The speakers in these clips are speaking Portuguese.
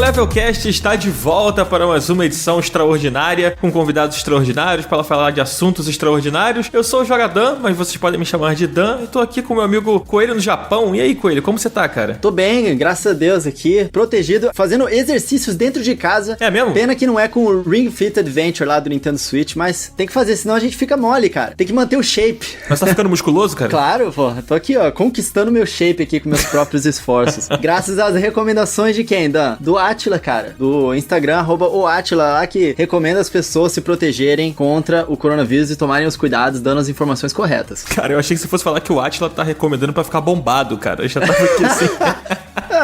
Gravelcast está de volta para mais uma edição extraordinária, com convidados extraordinários para falar de assuntos extraordinários. Eu sou o Jogadan, mas vocês podem me chamar de Dan, e tô aqui com meu amigo Coelho no Japão. E aí, Coelho, como você tá, cara? Tô bem, graças a Deus aqui, protegido, fazendo exercícios dentro de casa. É mesmo? Pena que não é com o Ring Fit Adventure lá do Nintendo Switch, mas tem que fazer, senão a gente fica mole, cara. Tem que manter o shape. Mas tá ficando musculoso, cara? Claro, pô. Tô aqui, ó, conquistando meu shape aqui com meus próprios esforços. Graças às recomendações de quem, Dan? Do Atila, cara. Do Instagram, @oatila lá, que recomenda as pessoas se protegerem contra o coronavírus e tomarem os cuidados, dando as informações corretas. Cara, eu achei que você fosse falar que o Atila tá recomendando pra ficar bombado, cara. Eu já tava aqui assim.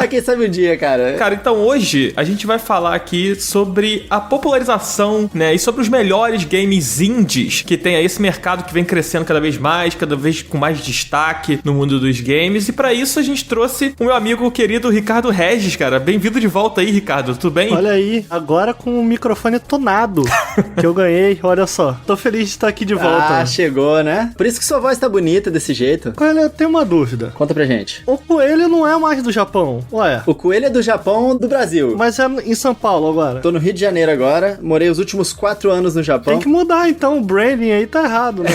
Quem sabe um dia, cara. Cara, então hoje a gente vai falar aqui sobre a popularização, né, e sobre os melhores games indies que tem aí esse mercado que vem crescendo cada vez mais, cada vez com mais destaque no mundo dos games. E pra isso a gente trouxe o meu amigo querido Ricardo Regis, cara. Bem-vindo de volta aí, Ricardo. Tudo bem? Olha aí, agora com o microfone tonado que eu ganhei, olha só. Tô feliz de estar aqui de volta. Ah, chegou, né? Por isso que sua voz tá bonita desse jeito. Coelho, eu tenho uma dúvida. Conta pra gente. O Coelho não é mais do Japão, ué? O Coelho é do Japão, do Brasil. Mas é em São Paulo agora. Tô no Rio de Janeiro agora, morei os últimos 4 anos no Japão. Tem que mudar então, o branding aí tá errado, né?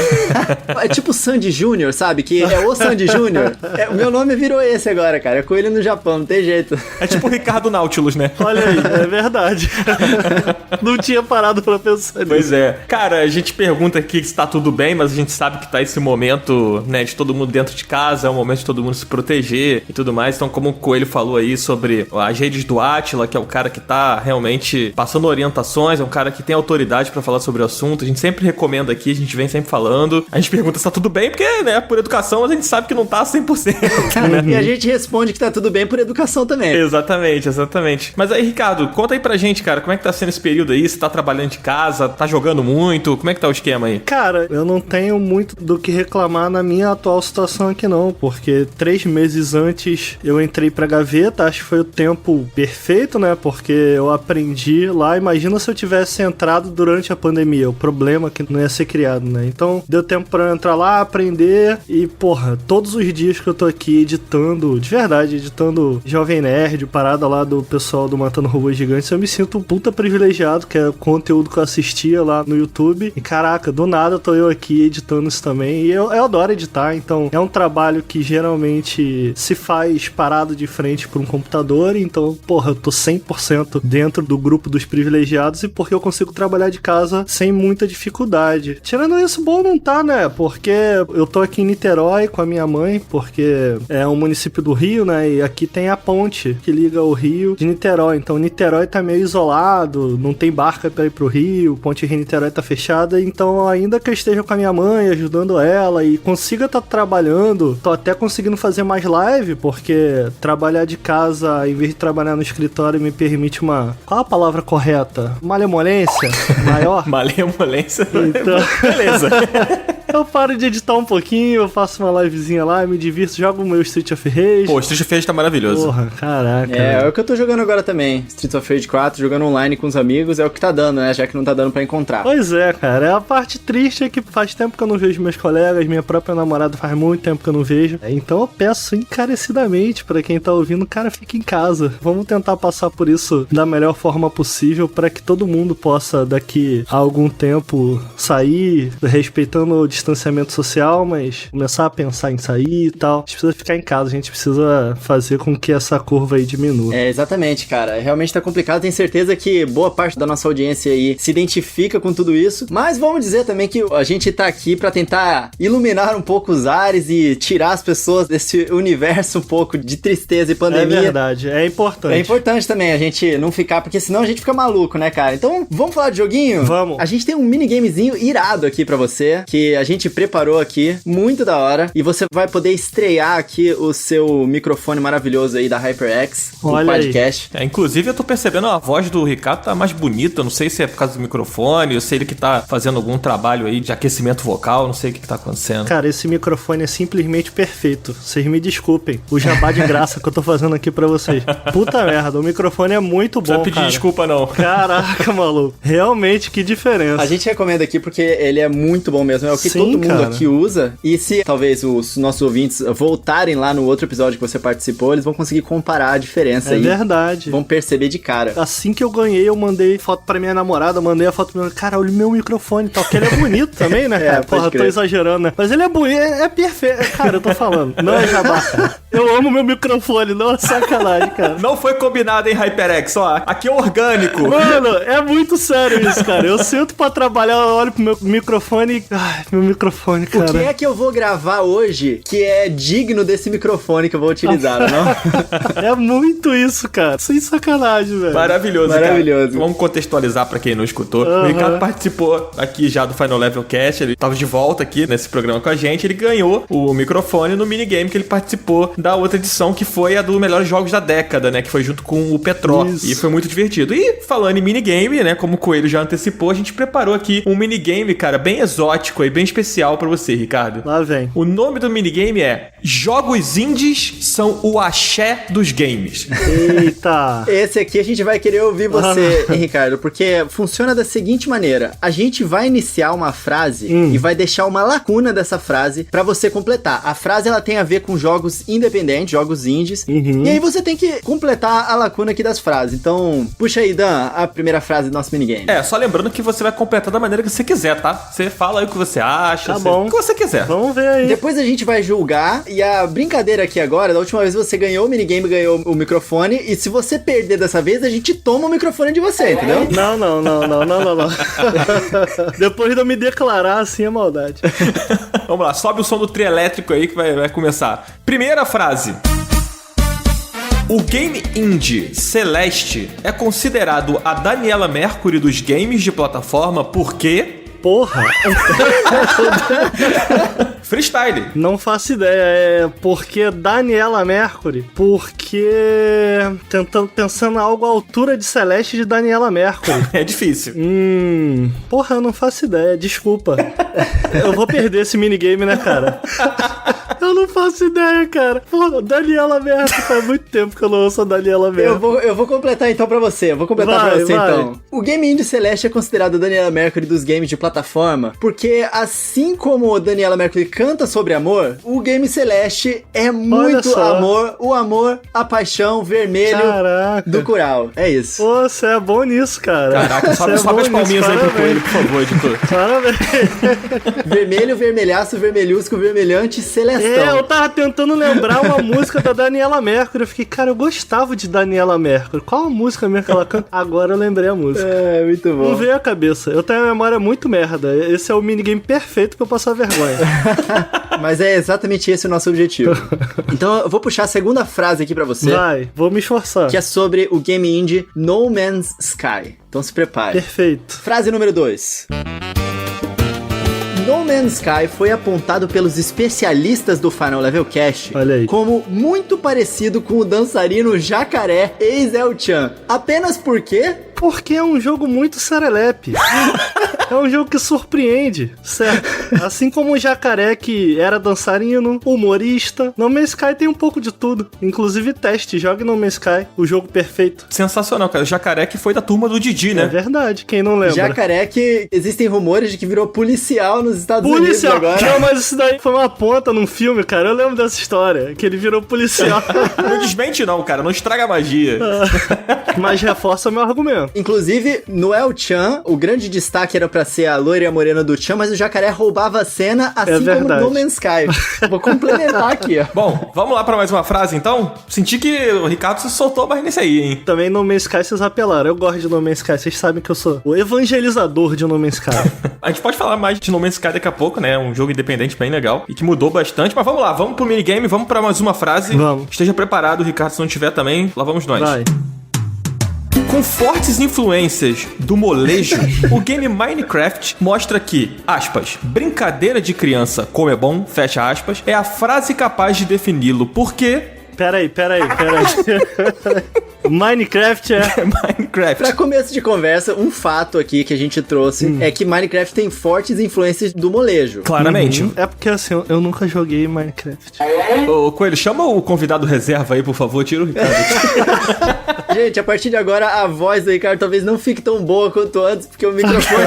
É tipo Sandy Júnior, sabe? Que é o Sandy Júnior. O meu nome virou esse agora, cara. É Coelho no Japão, não tem jeito. É tipo o Ricardo Nautilus, né? Olha aí, é verdade. Não tinha parado pra pensar nisso. Pois é. Cara, a gente pergunta aqui se tá tudo bem, mas a gente sabe que tá esse momento, né, de todo mundo dentro de casa, é um momento de todo mundo se proteger e tudo mais. Então, como o Coelho falou aí sobre as redes do Atila, que é o cara que tá realmente passando orientações, é um cara que tem autoridade pra falar sobre o assunto, a gente sempre recomenda aqui, a gente vem sempre falando. A gente pergunta se tá tudo bem, porque, né, por educação a gente sabe que não tá 100%. Né? E a gente responde que tá tudo bem por educação também. Exatamente, exatamente. Mas aí, Ricardo, conta aí pra gente, cara, como é que tá sendo esse período aí? Você tá trabalhando de casa, tá jogando muito? Como é que tá o esquema aí? Cara, eu não tenho muito do que reclamar na minha atual situação aqui não, porque 3 meses antes eu entrei pra gaveta, acho que foi o tempo perfeito, né, porque eu aprendi lá, imagina se eu tivesse entrado durante a pandemia, o problema é que não ia ser criado, né, então deu tempo pra eu entrar lá, aprender e, porra, todos os dias que eu tô aqui editando, de verdade, editando Jovem Nerd, parada lá do pessoal do Matando Robôs Gigantes, eu me sinto um puta privilegiado, que é o conteúdo que eu assistia lá no YouTube, e caraca, do nada tô eu aqui editando isso também, e eu adoro editar, então é um trabalho que geralmente se faz parado de frente por um computador, então, porra, eu tô 100% dentro do grupo dos privilegiados e porque eu consigo trabalhar de casa sem muita dificuldade. Tirando isso, bom não tá, né, porque eu tô aqui em Niterói com a minha mãe, porque é um município do Rio, né, e aqui tem a ponte que liga o Rio de Niterói, então Niterói tá meio isolado, não tem barca pra ir pro Rio, ponte Rio-Niterói tá fechada, então ainda que eu esteja com a minha mãe, ajudando ela e consiga tá trabalhando, tô até conseguindo fazer mais live, porque trabalhar de casa, em vez de trabalhar no escritório, me permite uma... Qual a palavra correta? Malemolência maior? Malemolência? Então... Beleza. Eu paro de editar um pouquinho, eu faço uma livezinha lá, me divirto, jogo o meu Street of Rage. Pô, Street of Rage tá maravilhoso. Porra, caraca. É o que eu tô jogando agora também. Street of Rage 4, jogando online com os amigos, é o que tá dando, né? Já que não tá dando pra encontrar. Pois é, cara. É a parte triste é que faz tempo que eu não vejo meus colegas, minha própria namorada faz muito tempo que eu não vejo. Então eu peço encarecidamente pra quem tá ouvindo, cara, fique em casa. Vamos tentar passar por isso da melhor forma possível pra que todo mundo possa, daqui a algum tempo, sair, respeitando o distanciamento social, mas começar a pensar em sair e tal. A gente precisa ficar em casa, a gente precisa fazer com que essa curva aí diminua. É, exatamente, cara. Realmente tá complicado. Tenho certeza que boa parte da nossa audiência aí se identifica com tudo isso. Mas vamos dizer também que a gente tá aqui pra tentar iluminar um pouco os ares e tirar as pessoas desse universo um pouco de tristeza e pandemia. É verdade, é importante. É importante também a gente não ficar, porque senão a gente fica maluco, né, cara? Então, vamos falar de joguinho? Vamos. A gente tem um minigamezinho irado aqui pra você, que a gente preparou aqui, muito da hora, e você vai poder estrear aqui o seu microfone maravilhoso aí da HyperX, o podcast. Inclusive, eu tô percebendo a voz do Ricardo tá mais bonita, não sei se é por causa do microfone, eu sei ele que tá fazendo algum trabalho aí de aquecimento vocal, não sei o que tá acontecendo. Cara, esse microfone é simplesmente perfeito. Vocês me desculpem, o jabá de graça que eu tô fazendo aqui pra vocês. Puta merda, o microfone é muito bom, cara. Não precisa pedir desculpa, não. Caraca, maluco. Realmente, que diferença. A gente recomenda aqui porque ele é muito bom mesmo. É o que Sim. todo mundo cara. aqui usa. E se talvez os nossos ouvintes voltarem lá no outro episódio que você participou, eles vão conseguir comparar a diferença aí. É verdade. Vão perceber de cara. Assim que eu ganhei, eu mandei foto pra minha namorada, mandei a foto pra minha... Cara, olha o meu microfone e tal, porque ele é bonito também, né, cara? pode Porra, crer. tô exagerando, né? Mas ele é bonito, é perfeito. Cara, eu tô falando, não é jabá, cara. Eu amo meu microfone, não é sacanagem, cara. Não foi combinado, hein, HyperX? Ó, aqui é orgânico. Mano, é muito sério isso, cara. Eu sento pra trabalhar, eu olho pro meu microfone e... Ai, meu microfone, cara. O que é que eu vou gravar hoje que é digno desse microfone que eu vou utilizar, não? É muito isso, cara. Sem sacanagem, velho. Maravilhoso, Maravilhoso. cara. Vamos contextualizar pra quem não escutou. O Ricardo participou aqui já do Final Level Cast, ele tava de volta aqui nesse programa com a gente, ele ganhou o microfone no minigame que ele participou da outra edição, que foi a dos melhores jogos da década, né, que foi junto com o Petró, e foi muito divertido. E falando em minigame, né, como o Coelho já antecipou, a gente preparou aqui um minigame, cara, bem exótico e bem especial pra você, Ricardo. Lá vem. O nome do minigame é Jogos Indies são o axé dos games. Eita. Esse aqui a gente vai querer ouvir você, hein, Ricardo, porque funciona da seguinte maneira. A gente vai iniciar uma frase e vai deixar uma lacuna dessa frase pra você completar. A frase, ela tem a ver com jogos independentes, jogos indies, e aí você tem que completar a lacuna aqui das frases. Então, puxa aí, Dan, a primeira frase do nosso minigame. É, só lembrando que você vai completar da maneira que você quiser, tá? Você fala aí o que você acha, Tá bom. o que você quiser. Vamos ver aí. Depois a gente vai julgar, e a brincadeira aqui agora, da última vez você ganhou o minigame, ganhou o microfone, e se você perder dessa vez, a gente toma o microfone de você, entendeu? Não. Depois de eu me declarar, assim é maldade. Vamos lá, sobe o som do trio elétrico aí que vai começar. Primeira frase. O game indie Celeste é considerado a Daniela Mercury dos games de plataforma porque... Porra. Freestyle. Não faço ideia. É porque Daniela Mercury? Porque... Pensando em algo à altura de Celeste de Daniela Mercury. É difícil. Porra, eu não faço ideia. Desculpa. Eu vou perder esse minigame, né, cara? Eu não faço ideia, cara. Porra, Daniela Mercury. Faz muito tempo que eu não ouço a Daniela Mercury. Eu vou completar então pra você. Vai. Então. O Game Indie Celeste é considerado a Daniela Mercury dos games de plataforma, porque assim como Daniela Mercury canta sobre amor, o Game Celeste é muito amor, o amor, a paixão, vermelho. Caraca. Do Curau. É isso. Pô, você é bom nisso, cara. Caraca, sobe as palminhas aí pro Coelho, por favor, editor. Parabéns. Vermelho, vermelhaço, vermelhusco, vermelhante, celestão. Eu tava tentando lembrar uma música da Daniela Mercury. Eu fiquei, cara, eu gostava de Daniela Mercury. Qual a música mesmo que ela canta? Agora eu lembrei a música. É, muito bom. Não veio a cabeça. Eu tenho a memória muito merda. Esse é o minigame perfeito pra eu passar vergonha. Mas é exatamente esse o nosso objetivo. Então eu vou puxar a segunda frase aqui pra você. Vai, vou me esforçar. Que é sobre o game indie No Man's Sky. Então se prepare. Perfeito. Frase número 2. No Man's Sky foi apontado pelos especialistas do Final Level Cast Olha aí. como muito parecido com o dançarino Jacaré ex-El-Chan. Apenas porque... Porque é um jogo muito serelepe. É um jogo que surpreende, certo? Assim como o Jacaré, que era dançarino, humorista, No Man's Sky tem um pouco de tudo. Inclusive teste, jogue No Man's Sky, o jogo perfeito. Sensacional, cara. O Jacaré que foi da turma do Didi, né? É verdade, quem não lembra? Jacaré que existem rumores de que virou policial nos Estados Unidos agora. Não, mas isso daí foi uma ponta num filme, cara. Eu lembro dessa história, que ele virou policial. Não desmente não, cara. Não estraga a magia. Mas reforça meu argumento. Inclusive, no El-Chan, o grande destaque era pra ser a loira e a morena do Chan, mas o Jacaré roubava a cena, assim como no Man's Sky. Vou complementar aqui, ó. Bom, vamos lá pra mais uma frase, então? Senti que o Ricardo se soltou mais nesse aí, hein? Também No Man's Sky vocês apelaram. Eu gosto de No Man's Sky. Vocês sabem que eu sou o evangelizador de No Man's Sky. A gente pode falar mais de No Man's Sky daqui a pouco, né? Um jogo independente bem legal e que mudou bastante. Mas vamos lá, vamos pro minigame, vamos pra mais uma frase. Vamos. Esteja preparado, Ricardo, se não tiver também, lá vamos nós. Vai. Com fortes influências do molejo, o game Minecraft mostra que, aspas, brincadeira de criança como é bom, fecha aspas, é a frase capaz de defini-lo, porque... Peraí. Minecraft é... Minecraft. Pra começo de conversa, um fato aqui que a gente trouxe é que Minecraft tem fortes influências do molejo. Claramente. É porque assim, eu nunca joguei Minecraft. Ô, Coelho, chama o convidado reserva aí, por favor. Tira o Ricardo. Gente, a partir de agora, a voz do Ricardo talvez não fique tão boa quanto antes, porque o microfone...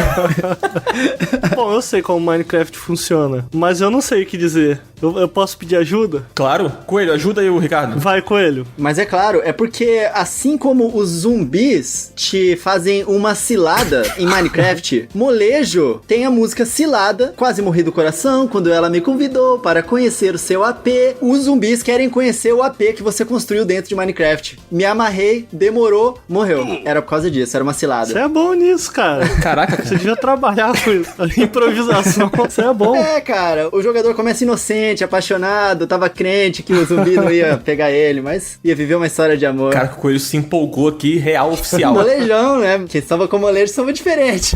Bom, eu sei como Minecraft funciona, mas eu não sei o que dizer. Eu posso pedir ajuda? Claro. Coelho, ajuda aí o Ricardo. Vai, Coelho. Mas é claro, é porque assim como os zumbis te fazem uma cilada em Minecraft, molejo tem a música Cilada, Quase Morri do Coração, quando ela me convidou para conhecer o seu AP. Os zumbis querem conhecer o AP que você construiu dentro de Minecraft. Me amarrei, demorou, morreu. Era por causa disso, era uma cilada. Você é bom nisso, cara. Caraca, Você devia trabalhar com isso. Improvisação. Você é bom. É, cara, o jogador começa inocente, apaixonado, tava crente que o zumbi não ia pegar ele, mas ia viver uma história de amor. Cara, o Coelho se empolgou aqui, real oficial. Molejão, né? Quem estava com molejo são diferente.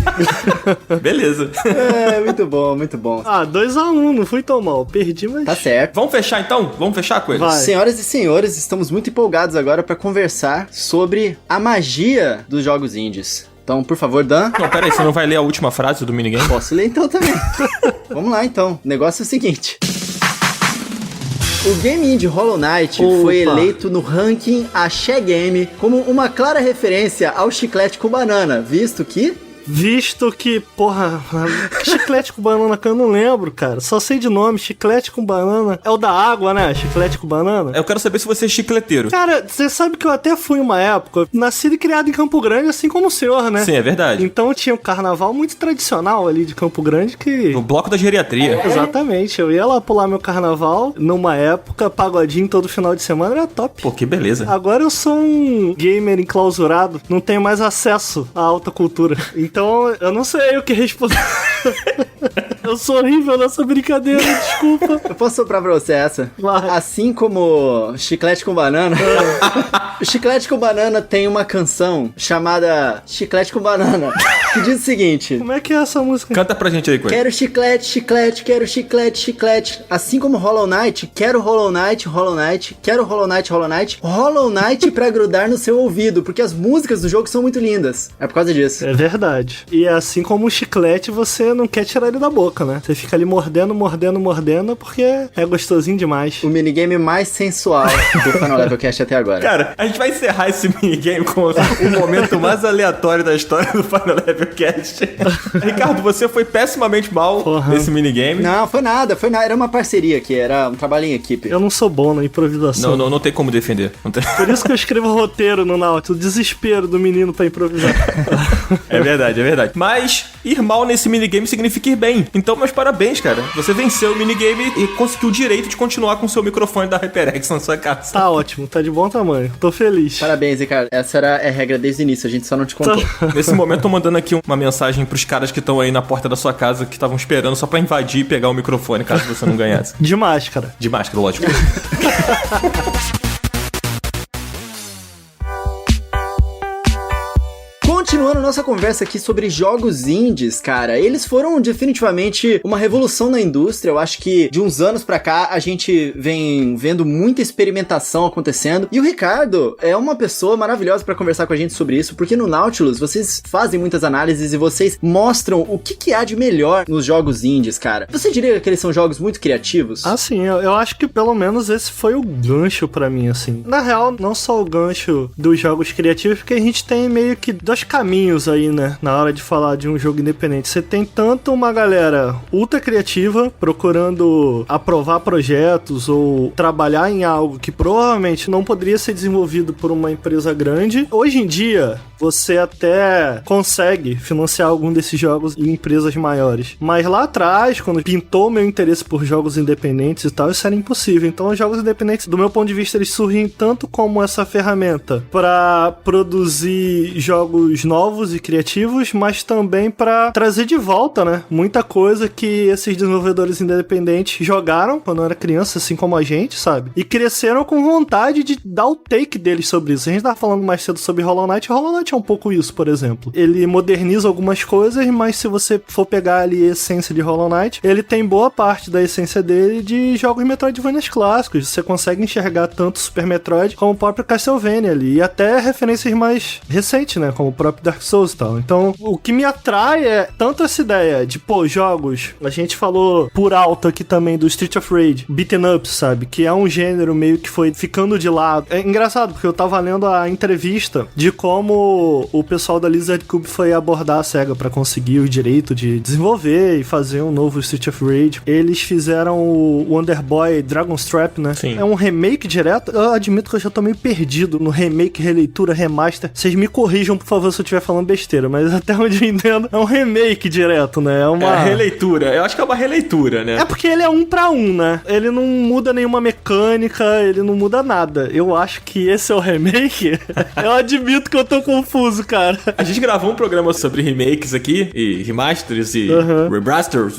Beleza. É, muito bom, muito bom. Ah, 2-1, não fui tão mal. Perdi, mas... Tá certo. Vamos fechar então? Vamos fechar, Coelho? Vai. Senhoras e senhores, estamos muito empolgados agora para conversar sobre a magia dos jogos indies. Então, por favor, Dan, Não, pera aí, você não vai ler a última frase do minigame? posso ler então também. Vamos lá então. O negócio é o seguinte. O game indie Hollow Knight foi eleito no ranking Axé Game como uma clara referência ao chiclete com banana, visto que... Visto que, porra, chiclete com banana que eu não lembro, cara. Só sei de nome, chiclete com banana. É o da água, né? Chiclete com banana. Eu quero saber se você é chicleteiro. Cara, você sabe que eu até fui uma época, nascido e criado em Campo Grande, assim como o senhor, né? Sim, é verdade. Então tinha um carnaval muito tradicional ali de Campo Grande que... O bloco da geriatria. Exatamente, eu ia lá pular meu carnaval, numa época, pagodinho todo final de semana, era top. Pô, que beleza. Agora eu sou um gamer enclausurado, não tenho mais acesso à alta cultura. Então eu não sei o que responder. Eu sou horrível nessa brincadeira, desculpa. Eu posso soprar pra você essa? Vai. Assim como Chiclete com Banana, o Chiclete com Banana tem uma canção chamada Chiclete com Banana, que diz o seguinte: Como é que é essa música? Canta pra gente aí, Coelho. quero chiclete, chiclete, quero chiclete, chiclete. Assim como Hollow Knight, quero Hollow Knight, Hollow Knight, quero Hollow Knight, Hollow Knight, Hollow Knight pra grudar no seu ouvido, porque as músicas do jogo são muito lindas. É por causa disso. É verdade. E assim como o chiclete, você não quer tirar ele da boca, né? Você fica ali mordendo, mordendo, mordendo, porque é gostosinho demais. O minigame mais sensual do Final Level Cast até agora. Cara, a gente vai encerrar esse minigame com o momento mais aleatório da história do Final Level Cast. Ricardo, você foi pessimamente mal Porra. nesse minigame. Não, foi nada. Era uma parceria aqui, era um trabalho em equipe. Eu não sou bom na improvisação. Não tem como defender. Não tem... Por isso que eu escrevo roteiro no Nautilus, o desespero do menino pra improvisar. É verdade, é verdade. Mas ir mal nesse minigame significa ir bem. Então, meus parabéns, cara. Você venceu o minigame e conseguiu o direito de continuar com o seu microfone da HyperX na sua casa. Tá ótimo, tá de bom tamanho. Tô feliz. Parabéns, Ricardo. Essa era a regra desde o início, a gente só não te contou. Nesse momento, tô mandando aqui uma mensagem pros caras que estão aí na porta da sua casa, que estavam esperando só pra invadir e pegar o microfone, caso você não ganhasse. De máscara. De máscara, lógico. Continuando nossa conversa aqui sobre jogos indies, cara, eles foram definitivamente uma revolução na indústria. Eu acho que de uns anos pra cá a gente vem vendo muita experimentação acontecendo. E o Ricardo é uma pessoa maravilhosa pra conversar com a gente sobre isso, porque no Nautilus vocês fazem muitas análises e vocês mostram o que há de melhor nos jogos indies, cara. Você diria que eles são jogos muito criativos? Ah, sim, eu acho que pelo menos esse foi o gancho pra mim, assim. Na real, não só o gancho dos jogos criativos, porque a gente tem meio que dois caminhos aí, né, na hora de falar de um jogo independente. Você tem tanto uma galera ultra criativa procurando aprovar projetos ou trabalhar em algo que provavelmente não poderia ser desenvolvido por uma empresa grande. Hoje em dia, você até consegue financiar algum desses jogos em empresas maiores. Mas lá atrás, quando pintou meu interesse por jogos independentes e tal, isso era impossível. Então, os jogos independentes, do meu ponto de vista, eles surgem tanto como essa ferramenta para produzir jogos novos novos e criativos, mas também pra trazer de volta, né? Muita coisa que esses desenvolvedores independentes jogaram quando era criança, assim como a gente, sabe? E cresceram com vontade de dar o take deles sobre isso. A gente tava falando mais cedo sobre Hollow Knight. Hollow Knight é um pouco isso, por exemplo. Ele moderniza algumas coisas, mas se você for pegar ali a essência de Hollow Knight, ele tem boa parte da essência dele de jogos Metroidvanias clássicos. Você consegue enxergar tanto Super Metroid como o próprio Castlevania ali. E até referências mais recentes, né? Como o próprio Dark Souls e tal. Então, o que me atrai é tanto essa ideia de, jogos. A gente falou por alto aqui também do Street of Rage, beaten ups, sabe? Que é um gênero meio que foi ficando de lado. É engraçado, porque eu tava lendo a entrevista de como o pessoal da Lizard Cube foi abordar a SEGA pra conseguir o direito de desenvolver e fazer um novo Street of Rage. Eles fizeram o Wonder Boy Dragon's Trap, né? Sim. É um remake direto. Eu admito que eu já tô meio perdido no remake, releitura, remaster. Vocês me corrijam, por favor, se eu estiver falando besteira, mas até onde eu entendo, é um remake direto, né? É uma releitura. Eu acho que é uma releitura, né? É porque ele é 1 pra 1, né? Ele não muda nenhuma mecânica, ele não muda nada. Eu acho que esse é o remake. Eu admito que eu tô confuso, cara. A gente gravou um programa sobre remakes aqui, e remasters, e remasters,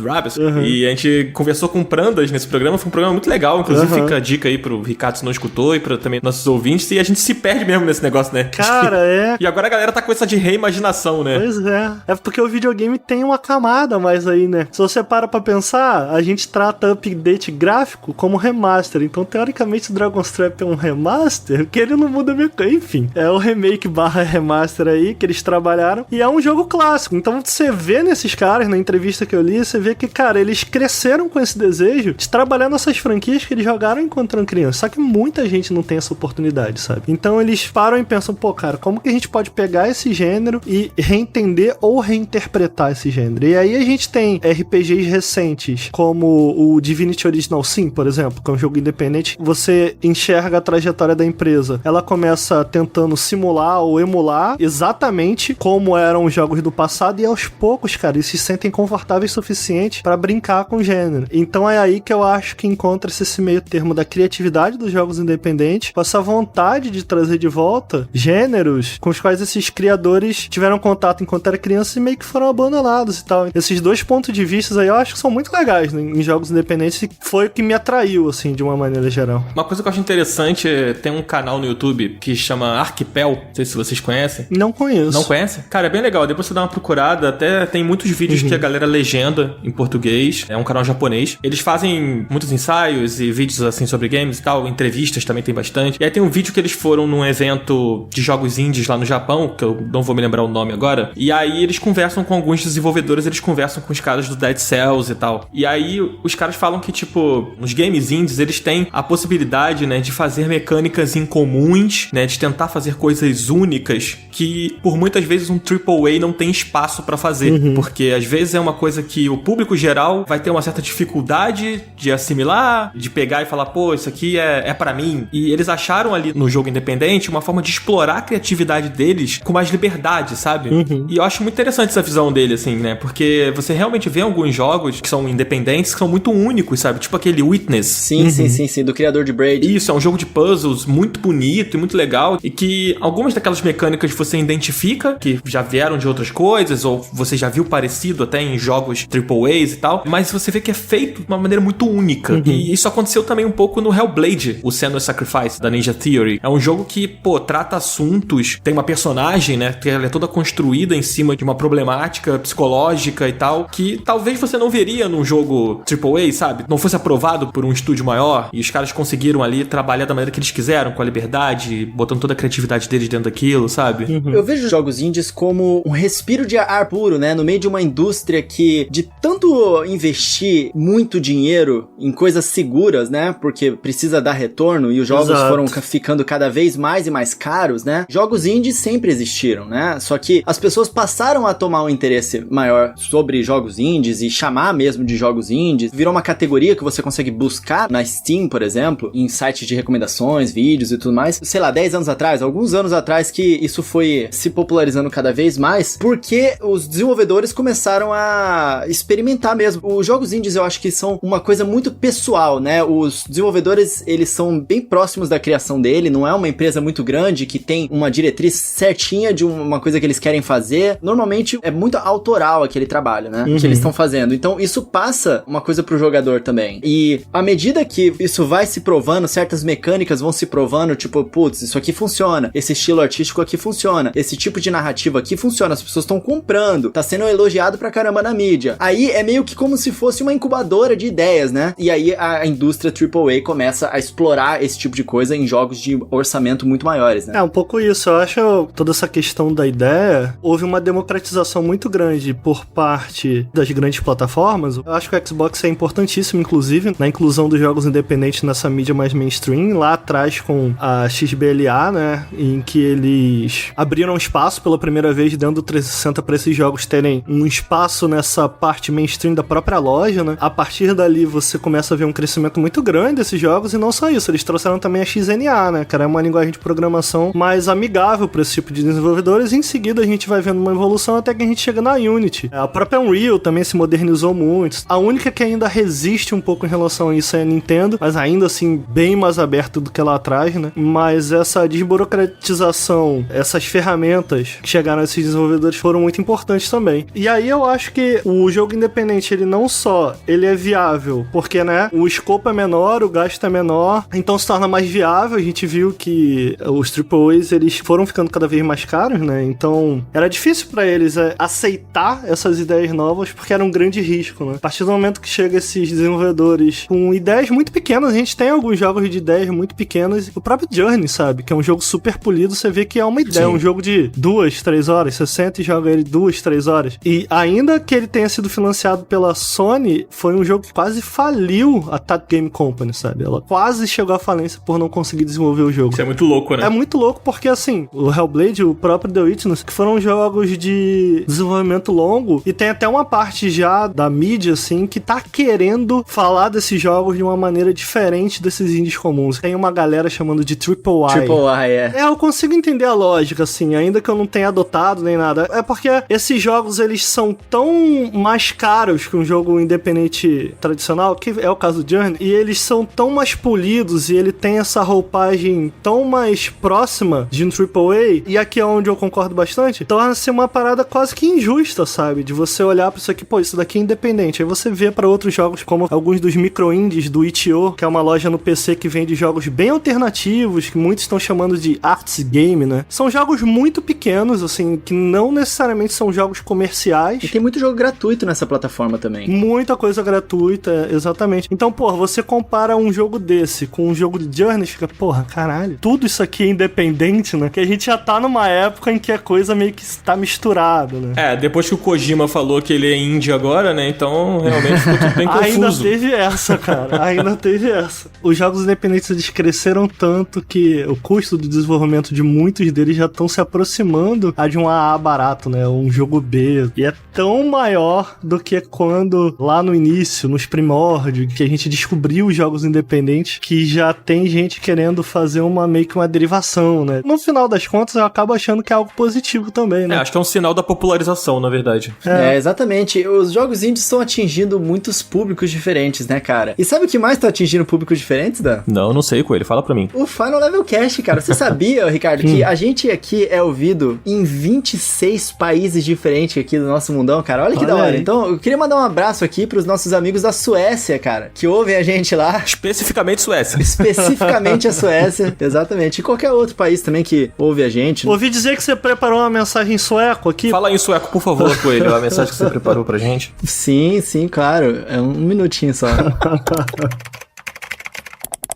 e a gente conversou com Prandas nesse programa. Foi um programa muito legal, inclusive fica a dica aí pro Ricardo se não escutou e pra também nossos ouvintes. E a gente se perde mesmo nesse negócio, né? Cara, é. E agora a galera tá com essa de reimaginação, né? Pois é. É porque o videogame tem uma camada mais aí, né? Se você para pra pensar, a gente trata update gráfico como remaster. Então, teoricamente, o Dragon's Trap é um remaster, porque ele não muda mecânica. Enfim, é o remake / remaster aí que eles trabalharam. E é um jogo clássico. Então, você vê nesses caras, na entrevista que eu li, você vê que, cara, eles cresceram com esse desejo de trabalhar nessas franquias que eles jogaram enquanto eram crianças. Só que muita gente não tem essa oportunidade, sabe? Então, eles param e pensam, cara, como que a gente pode pegar esse gênero e reentender ou reinterpretar esse gênero? E aí a gente tem RPGs recentes, como o Divinity Original Sin, por exemplo, que é um jogo independente. Você enxerga a trajetória da empresa. Ela começa tentando simular ou emular exatamente como eram os jogos do passado, e aos poucos, cara, eles se sentem confortáveis o suficiente pra brincar com o gênero. Então é aí que eu acho que encontra-se esse meio termo da criatividade dos jogos independentes, com essa vontade de trazer de volta gêneros com os quais esses criadores tiveram contato enquanto eram crianças e meio que foram abandonados e tal. Esses dois pontos de vista aí eu acho que são muito legais, né, em jogos independentes, e foi o que me atraiu, assim, de uma maneira geral. Uma coisa que eu acho interessante é tem um canal no YouTube que chama Arquipel, não sei se vocês conhecem. Não conheço. Não conhece? Cara, é bem legal, depois você dá uma procurada, até tem muitos vídeos que a galera legenda em português, é um canal japonês. Eles fazem muitos ensaios e vídeos assim sobre games e tal, entrevistas também tem bastante. E aí tem um vídeo que eles foram num evento de jogos indies lá no Japão, que eu não vou me lembrar o nome agora, e aí eles conversam com alguns desenvolvedores, eles conversam com os caras do Dead Cells e tal. E aí os caras falam que, tipo, nos games indies eles têm a possibilidade, né, de fazer mecânicas incomuns, né, de tentar fazer coisas únicas que por muitas vezes um AAA não tem espaço pra fazer, porque às vezes é uma coisa que o público geral vai ter uma certa dificuldade de assimilar, de pegar e falar, pô, isso aqui é pra mim. E eles acharam ali no jogo independente uma forma de explorar a criatividade deles com mais liberdade, sabe? E eu acho muito interessante essa visão dele, assim, né? Porque você realmente vê alguns jogos que são independentes, que são muito únicos, sabe? Tipo aquele Witness. Sim, do criador de Braid. Isso, é um jogo de puzzles muito bonito e muito legal, e que algumas daquelas mecânicas você identifica, que já vieram de outras coisas, ou você já viu parecido até em jogos AAAs e tal, mas você vê que é feito de uma maneira muito única. E isso aconteceu também um pouco no Hellblade, o Senua's Sacrifice, da Ninja Theory. É um jogo que, pô, trata assuntos, tem uma personagem, né, que ela é toda construída em cima de uma problemática psicológica e tal, que talvez você não veria num jogo AAA, sabe? Não fosse aprovado por um estúdio maior, e os caras conseguiram ali trabalhar da maneira que eles quiseram, com a liberdade, botando toda a criatividade deles dentro daquilo, sabe? Eu vejo jogos indies como um respiro de ar puro, né? No meio de uma indústria que, de tanto investir muito dinheiro em coisas seguras, né? Porque precisa dar retorno, e os jogos foram ficando cada vez mais e mais caros, né? Jogos indies sempre existiram, né? Só que as pessoas passaram a tomar um interesse maior sobre jogos indies e chamar mesmo de jogos indies. Virou uma categoria que você consegue buscar na Steam, por exemplo, em sites de recomendações, vídeos e tudo mais. Sei lá, 10 anos atrás, alguns anos atrás que isso foi se popularizando cada vez mais, porque os desenvolvedores começaram a experimentar mesmo. Os jogos indies eu acho que são uma coisa muito pessoal, né? Os desenvolvedores, eles são bem próximos da criação dele, não é uma empresa muito grande que tem uma diretriz certinha de uma uma coisa que eles querem fazer, normalmente é muito autoral aquele trabalho, né? Que eles estão fazendo. Então, isso passa uma coisa pro jogador também. E à medida que isso vai se provando, certas mecânicas vão se provando, tipo, putz, isso aqui funciona, esse estilo artístico aqui funciona, esse tipo de narrativa aqui funciona, as pessoas estão comprando, tá sendo elogiado pra caramba na mídia. Aí é meio que como se fosse uma incubadora de ideias, né? E aí a indústria AAA começa a explorar esse tipo de coisa em jogos de orçamento muito maiores, né? É, um pouco isso. Eu acho toda essa questão da ideia, houve uma democratização muito grande por parte das grandes plataformas. Eu acho que o Xbox é importantíssimo, inclusive, na inclusão dos jogos independentes nessa mídia mais mainstream, lá atrás com a XBLA, né, em que eles abriram espaço pela primeira vez dentro do 360 para esses jogos terem um espaço nessa parte mainstream da própria loja, né. A partir dali você começa a ver um crescimento muito grande desses jogos, e não só isso, eles trouxeram também a XNA, né, cara, é uma linguagem de programação mais amigável para esse tipo de desenvolvedores, e em seguida a gente vai vendo uma evolução até que a gente chega na Unity. A própria Unreal também se modernizou muito. A única que ainda resiste um pouco em relação a isso é a Nintendo, mas ainda assim bem mais aberta do que lá atrás, né? Mas essa desburocratização, essas ferramentas que chegaram a esses desenvolvedores foram muito importantes também. E aí eu acho que o jogo independente, ele não só ele é viável, porque, né, o escopo é menor, o gasto é menor, então se torna mais viável. A gente viu que os AAAs, eles foram ficando cada vez mais caros, né? Então era difícil pra eles aceitar essas ideias novas, porque era um grande risco, né? A partir do momento que chega esses desenvolvedores com ideias muito pequenas, a gente tem alguns jogos de ideias muito pequenas, o próprio Journey, sabe? Que é um jogo super polido, você vê que é uma ideia, um jogo de 2, 3 horas, você senta e joga ele 2, 3 horas. E ainda que ele tenha sido financiado pela Sony, foi um jogo que quase faliu a Tat Game Company, sabe? Ela quase chegou à falência por não conseguir desenvolver o jogo. Isso é muito louco, né? É muito louco porque, assim, o Hellblade, o próprio The Witness, que foram jogos de desenvolvimento longo, e tem até uma parte já da mídia, assim, que tá querendo falar desses jogos de uma maneira diferente desses indies comuns. Tem uma galera chamando de Triple I. Eu consigo entender a lógica, assim, ainda que eu não tenha adotado nem nada. É porque esses jogos, eles são tão mais caros que um jogo independente tradicional, que é o caso do Journey, e eles são tão mais polidos, e ele tem essa roupagem tão mais próxima de um AAA, e aqui é onde eu concordo bastante, torna-se uma parada quase que injusta, sabe? De você olhar pra isso aqui, pô, isso daqui é independente. Aí você vê pra outros jogos, como alguns dos micro-indies do Itch.io, que é uma loja no PC que vende jogos bem alternativos, que muitos estão chamando de arts game, né? São jogos muito pequenos, assim, que não necessariamente são jogos comerciais. E tem muito jogo gratuito nessa plataforma também. Muita coisa gratuita, exatamente. Então, porra, você compara um jogo desse com um jogo de Journey, fica, porra, caralho, tudo isso aqui é independente, né? Que a gente já tá numa época em que a coisa meio que está misturada, né? É, depois que o Kojima falou que ele é indie agora, né? Então, realmente ficou tudo bem confuso. Ainda teve essa, cara. Ainda teve essa. Os jogos independentes, eles cresceram tanto que o custo do desenvolvimento de muitos deles já estão se aproximando a de um AA barato, né? Um jogo B. E é tão maior do que quando, lá no início, nos primórdios, que a gente descobriu os jogos independentes, que já tem gente querendo fazer meio que uma derivação, né? No final das contas, eu acabo achando que é algo positivo também, né? Acho que é um sinal da popularização, na verdade. Exatamente. Os jogos indies estão atingindo muitos públicos diferentes, né, cara? E sabe o que mais tá atingindo públicos diferentes, Dan? Não sei, Coelho. Fala pra mim. O Final Level Cast, cara. Você sabia, Ricardo, que a gente aqui é ouvido em 26 países diferentes aqui do nosso mundão, cara? Olha que da hora. Aí. Então, eu queria mandar um abraço aqui pros nossos amigos da Suécia, cara, que ouvem a gente lá. Especificamente Suécia. Especificamente a Suécia, exatamente. E qualquer outro país também que ouve a gente. Ouvi dizer que você preparou uma mensagem em sueco aqui. Fala em sueco, por favor, Coelho, a mensagem que você preparou pra gente. Sim, claro. É um minutinho só.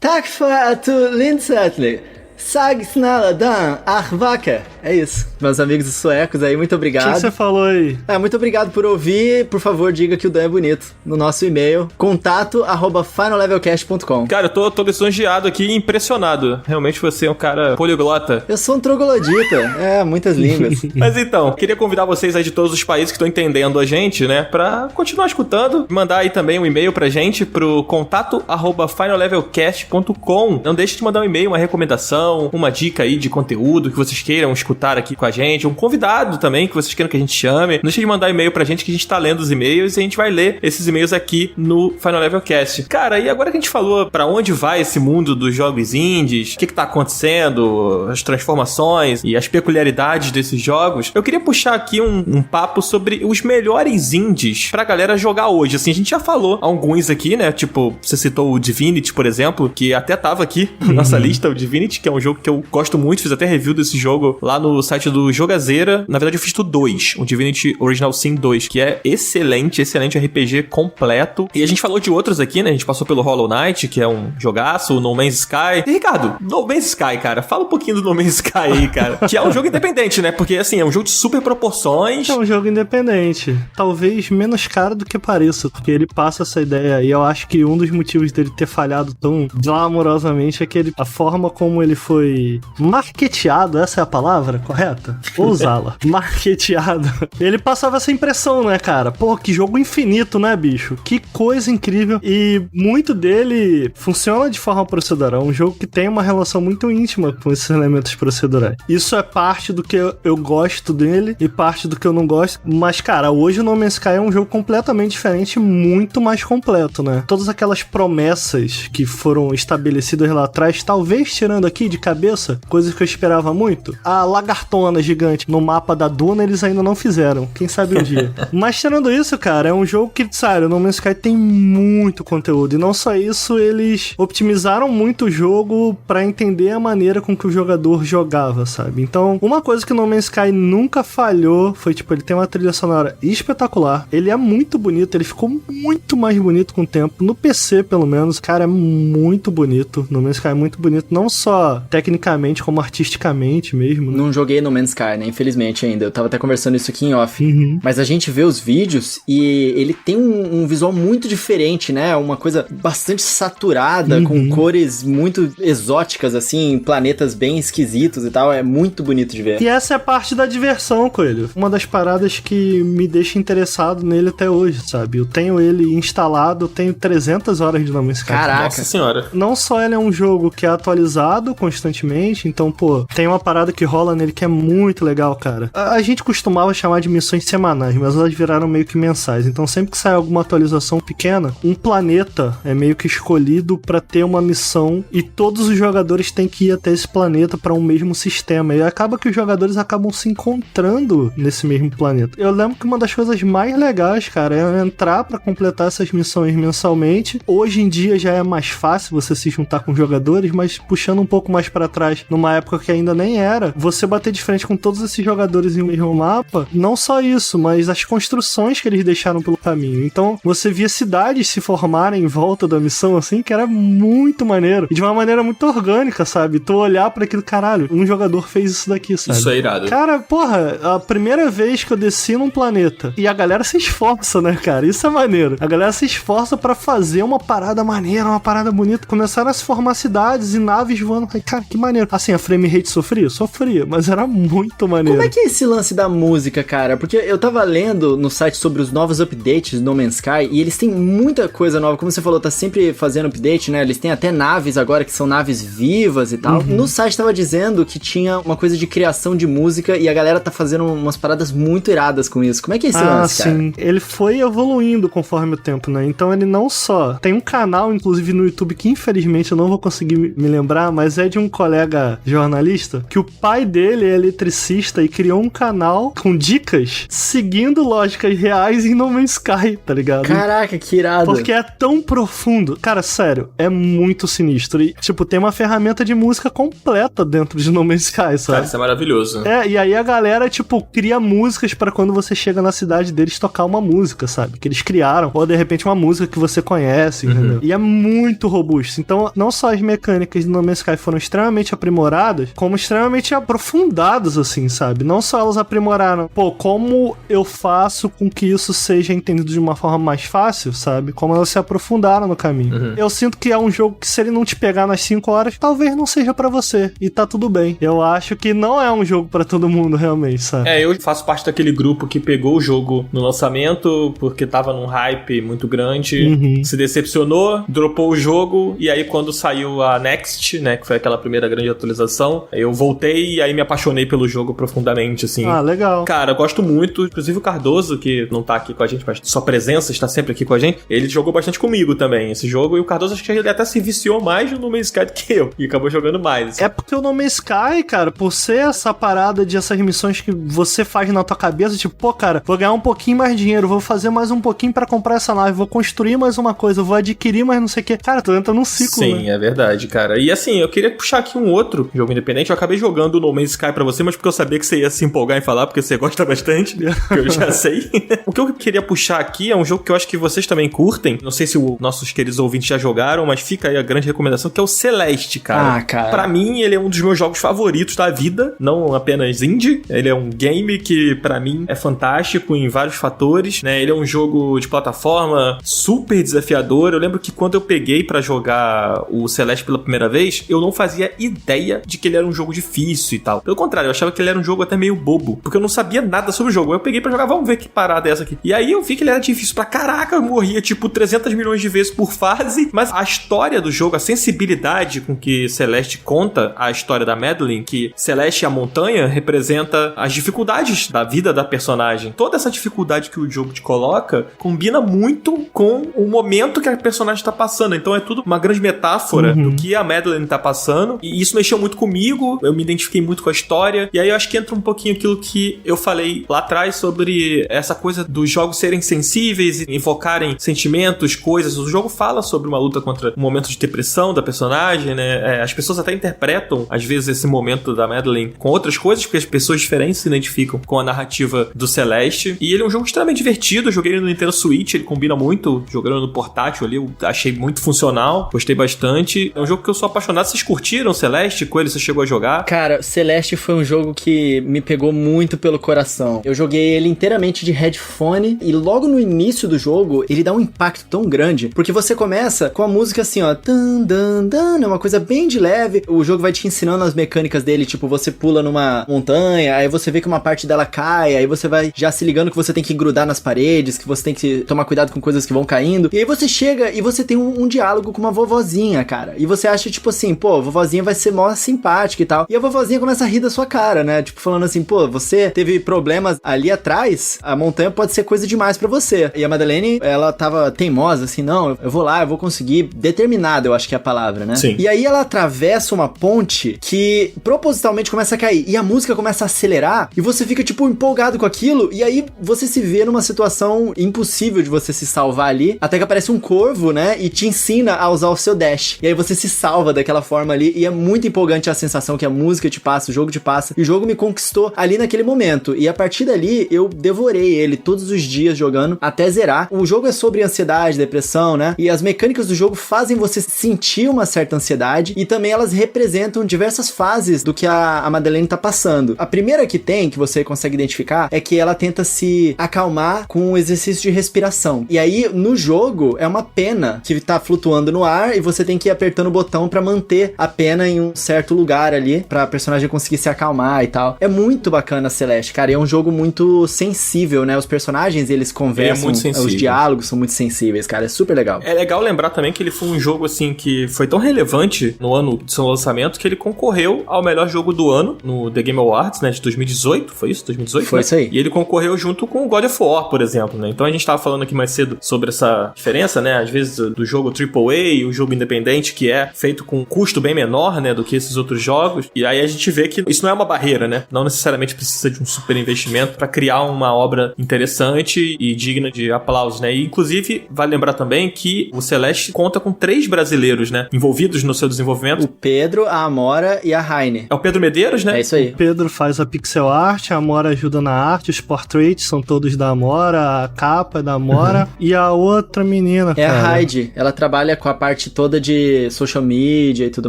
Tack för att du Lindsätli. Sag snälla Dan Arvaka. É isso. Meus amigos suecos aí, muito obrigado. O que você falou aí? Muito obrigado por ouvir. Por favor, diga que o Dan é bonito. No nosso e-mail, contato@finallevelcast.com. Cara, eu tô lisonjeado aqui e impressionado. Realmente você é um cara poliglota. Eu sou um troglodita. Muitas línguas. Mas então, queria convidar vocês aí de todos os países que estão entendendo a gente, né, pra continuar escutando. Mandar aí também um e-mail pra gente, pro contato@finallevelcast.com. Não deixe de mandar um e-mail, uma recomendação, recomendação, uma dica aí de conteúdo que vocês queiram escutar aqui com a gente, um convidado também que vocês queiram que a gente chame, não deixa de mandar e-mail pra gente que a gente tá lendo os e-mails e a gente vai ler esses e-mails aqui no Final Level Cast. Cara, e agora que a gente falou pra onde vai esse mundo dos jogos indies, o que tá acontecendo, as transformações e as peculiaridades desses jogos, eu queria puxar aqui um papo sobre os melhores indies pra galera jogar hoje. Assim, a gente já falou alguns aqui, né? Tipo, você citou o Divinity, por exemplo, que até tava aqui na nossa lista, o Divinity, que é um jogo que eu gosto muito, fiz até review desse jogo lá no site do Jogazeira. Na verdade, eu fiz o 2, o Divinity Original Sin 2, que é excelente RPG completo. E a gente falou de outros aqui, né? A gente passou pelo Hollow Knight, que é um jogaço, o No Man's Sky. E, Ricardo, No Man's Sky, cara, fala um pouquinho do No Man's Sky aí, cara. Que é um jogo independente, né? Porque, assim, é um jogo de super proporções. É um jogo independente. Talvez menos caro do que pareça, porque ele passa essa ideia aí. Eu acho que um dos motivos dele ter falhado tão glamorosamente é que a forma como ele foi marketeado, essa é a palavra correta? Vou usá-la. Marketeado. Ele passava essa impressão, né, cara? Pô, que jogo infinito, né, bicho? Que coisa incrível. E muito dele funciona de forma procedural. É um jogo que tem uma relação muito íntima com esses elementos procedurais. Isso é parte do que eu gosto dele e parte do que eu não gosto. Mas, cara, hoje o No Man's Sky é um jogo completamente diferente, muito mais completo, né? Todas aquelas promessas que foram estabelecidas lá atrás, talvez tirando aqui de cabeça, coisas que eu esperava muito. A lagartona gigante no mapa da Duna, eles ainda não fizeram. Quem sabe um dia. Mas tirando isso, cara, é um jogo que, sério, o No Man's Sky tem muito conteúdo. E não só isso, eles optimizaram muito o jogo pra entender a maneira com que o jogador jogava, sabe? Então, uma coisa que o No Man's Sky nunca falhou foi, tipo, ele tem uma trilha sonora espetacular. Ele é muito bonito, ele ficou muito mais bonito com o tempo. No PC, pelo menos, cara, é muito bonito. No Man's Sky é muito bonito, não só tecnicamente, como artisticamente mesmo, né? Não joguei No Man's Sky, né? Infelizmente ainda. Eu tava até conversando isso aqui em off. Mas a gente vê os vídeos e ele tem um visual muito diferente, né? Uma coisa bastante saturada, com cores muito exóticas, assim, planetas bem esquisitos e tal. É muito bonito de ver. E essa é a parte da diversão, Coelho. Uma das paradas que me deixa interessado nele até hoje, sabe? Eu tenho ele instalado, eu tenho 300 horas de No Man's Sky. Caraca. Nossa senhora. Não só ele é um jogo que é atualizado constantemente, então, pô, tem uma parada que rola nele que é muito legal, cara. A gente costumava chamar de missões semanais, mas elas viraram meio que mensais. Então, sempre que sai alguma atualização pequena, um planeta é meio que escolhido pra ter uma missão e todos os jogadores têm que ir até esse planeta pra um mesmo sistema. E acaba que os jogadores acabam se encontrando nesse mesmo planeta. Eu lembro que uma das coisas mais legais, cara, é entrar pra completar essas missões mensalmente. Hoje em dia já é mais fácil você se juntar com jogadores, mas puxando um pouco mais pra trás, numa época que ainda nem era, você bater de frente com todos esses jogadores em um mesmo mapa, não só isso, mas as construções que eles deixaram pelo caminho. Então, você via cidades se formarem em volta da missão, assim, que era muito maneiro. E de uma maneira muito orgânica, sabe? Tu olhar pra aquilo, caralho, um jogador fez isso daqui, sabe? Isso é irado. Cara, porra, a primeira vez que eu desci num planeta, e a galera se esforça, né, cara? Isso é maneiro. A galera se esforça pra fazer uma parada maneira, uma parada bonita. Começaram a se formar cidades e naves voando. Cara, que maneiro. Assim, a frame rate sofria? Sofria, mas era muito maneiro. Como é que é esse lance da música, cara? Porque eu tava lendo no site sobre os novos updates do No Man's Sky e eles têm muita coisa nova. Como você falou, tá sempre fazendo update, né? Eles têm até naves agora que são naves vivas e tal. No site tava dizendo que tinha uma coisa de criação de música e a galera tá fazendo umas paradas muito iradas com isso. Como é que é esse lance, cara? Sim. Ele foi evoluindo conforme o tempo, né? Então ele não só... Tem um canal, inclusive, no YouTube que infelizmente eu não vou conseguir me lembrar, mas é de um colega jornalista que o pai dele é eletricista e criou um canal com dicas seguindo lógicas reais em No Man's Sky, tá ligado? Caraca, que irado. Porque é tão profundo. Cara, sério, é muito sinistro. E, tipo, tem uma ferramenta de música completa dentro de No Man's Sky, sabe? Cara, isso é maravilhoso. É, e aí a galera, tipo, cria músicas pra quando você chega na cidade deles tocar uma música, sabe? Que eles criaram. Ou, de repente, uma música que você conhece, entendeu? E é muito robusto. Então, não só as mecânicas de No Man's Sky foram extremamente aprimoradas, como extremamente aprofundadas, assim, sabe? Não só elas aprimoraram, pô, como eu faço com que isso seja entendido de uma forma mais fácil, sabe? Como elas se aprofundaram no caminho. Eu sinto que é um jogo que, se ele não te pegar nas 5 horas, talvez não seja pra você. E tá tudo bem. Eu acho que não é um jogo pra todo mundo, realmente, sabe? É, eu faço parte daquele grupo que pegou o jogo no lançamento porque tava num hype muito grande, se decepcionou, dropou o jogo, e aí quando saiu a Next, né, que foi aquela naquela primeira grande atualização. Eu voltei e aí me apaixonei pelo jogo profundamente, assim. Ah, legal. Cara, eu gosto muito. Inclusive o Cardoso, que não tá aqui com a gente, mas sua presença está sempre aqui com a gente, ele jogou bastante comigo também esse jogo. E o Cardoso, acho que ele até se viciou mais no No Man's Sky do que eu. E acabou jogando mais. É porque o No Man's Sky, cara, por ser essa parada de essas missões que você faz na tua cabeça, tipo, pô, cara, vou ganhar um pouquinho mais de dinheiro, vou fazer mais um pouquinho pra comprar essa nave, vou construir mais uma coisa, vou adquirir mais não sei o que. Cara, tu entra num ciclo, Sim, né? é verdade, cara. E assim, eu queria puxar aqui um outro jogo independente. Eu acabei jogando o No Man's Sky pra você, mas porque eu sabia que você ia se empolgar em falar, porque você gosta bastante, que eu já sei. O que eu queria puxar aqui é um jogo que eu acho que vocês também curtem. Não sei se os nossos queridos ouvintes já jogaram, mas fica aí a grande recomendação, que é o Celeste, cara. Ah, cara. Pra mim, ele é um dos meus jogos favoritos da vida, não apenas indie. Ele é um game que, pra mim, é fantástico em vários fatores, né? Ele é um jogo de plataforma super desafiador. Eu lembro que quando eu peguei pra jogar o Celeste pela primeira vez, eu não fazia ideia de que ele era um jogo difícil e tal. Pelo contrário, eu achava que ele era um jogo até meio bobo, porque eu não sabia nada sobre o jogo. Eu peguei pra jogar, vamos ver que parada é essa aqui. E aí eu vi que ele era difícil pra caraca, eu morria tipo 300 milhões de vezes por fase, mas a história do jogo, a sensibilidade com que Celeste conta a história da Madeline, que Celeste, a montanha, representa as dificuldades da vida da personagem. Toda essa dificuldade que o jogo te coloca combina muito com o momento que a personagem tá passando. Então é tudo uma grande metáfora do que a Madeline tá passando, e isso mexeu muito comigo, eu me identifiquei muito com a história, e aí eu acho que entra um pouquinho aquilo que eu falei lá atrás sobre essa coisa dos jogos serem sensíveis e invocarem sentimentos, coisas. O jogo fala sobre uma luta contra um momento de depressão da personagem, né? As pessoas até interpretam, às vezes, esse momento da Madeline com outras coisas, porque as pessoas diferentes se identificam com a narrativa do Celeste. E ele é um jogo extremamente divertido, eu joguei ele no Nintendo Switch, ele combina muito, jogando no portátil ali, eu achei muito funcional, gostei bastante. É um jogo que eu sou apaixonado. Vocês curtiram Celeste? Com ele você chegou a jogar? Cara, Celeste foi um jogo que me pegou muito pelo coração. Eu joguei ele inteiramente de headphone e logo no início do jogo, ele dá um impacto tão grande, porque você começa com a música assim, ó, dan, dan, dan, é uma coisa bem de leve. O jogo vai te ensinando as mecânicas dele, tipo, você pula numa montanha, aí você vê que uma parte dela cai, aí você vai já se ligando que você tem que grudar nas paredes, que você tem que tomar cuidado com coisas que vão caindo. E aí você chega e você tem um diálogo com uma vovozinha, cara. E você acha, tipo assim, pô, a vovozinha vai ser mó simpática e tal. E a vovozinha começa a rir da sua cara, né? Tipo, falando assim, pô, você teve problemas ali atrás, a montanha pode ser coisa demais pra você. E a Madeleine, ela tava teimosa, assim, não, eu vou lá, eu vou conseguir, determinada, eu acho que é a palavra, né? Sim. E aí ela atravessa uma ponte que propositalmente começa a cair, e a música começa a acelerar, e você fica, tipo, empolgado com aquilo, e aí você se vê numa situação impossível de você se salvar ali, até que aparece um corvo, né, e te ensina a usar o seu dash. E aí você se salva daquela forma ali, e é muito empolgante a sensação que a música te passa, o jogo te passa, e o jogo me conquistou ali naquele momento. E a partir dali, eu devorei ele todos os dias jogando, até zerar. O jogo é sobre ansiedade, depressão, né, e as mecânicas do jogo fazem você sentir uma certa ansiedade, e também elas representam diversas fases do que a Madeleine tá passando. A primeira que tem, que você consegue identificar, é que ela tenta se acalmar com um exercício de respiração. E aí, no jogo, é uma pena que tá flutuando no ar e você tem que ir apertando o botão pra manter a pena em um certo lugar ali, pra personagem conseguir se acalmar e tal. É muito bacana a Celeste, cara, e é um jogo muito sensível, né? Os personagens, eles conversam, os diálogos são muito sensíveis, cara, é super legal. É legal lembrar também que ele foi um jogo, assim, que foi tão relevante no ano do seu lançamento que ele concorreu ao melhor jogo do ano no The Game Awards, né, de 2018, foi isso? 2018? Foi, né? isso aí. E ele concorreu junto com o God of War, por exemplo, né? Então a gente tava falando aqui mais cedo sobre essa diferença, né, às vezes do jogo AAA, o jogo independente, que é feito com um custo bem menor, né, do que esses outros jogos. E aí a gente vê que isso não é uma barreira, né? Não necessariamente precisa de um super investimento pra criar uma obra interessante e digna de aplausos, né? E inclusive, vale lembrar também que o Celeste conta com 3 brasileiros, né, envolvidos no seu desenvolvimento. O Pedro, a Amora e a Raine. É o Pedro Medeiros, né? É isso aí. O Pedro faz a pixel art, a Amora ajuda na arte, os portraits são todos da Amora, a capa é da Amora, e a outra menina, É cara, a Heidi, ela trabalha com a parte toda de social media e tudo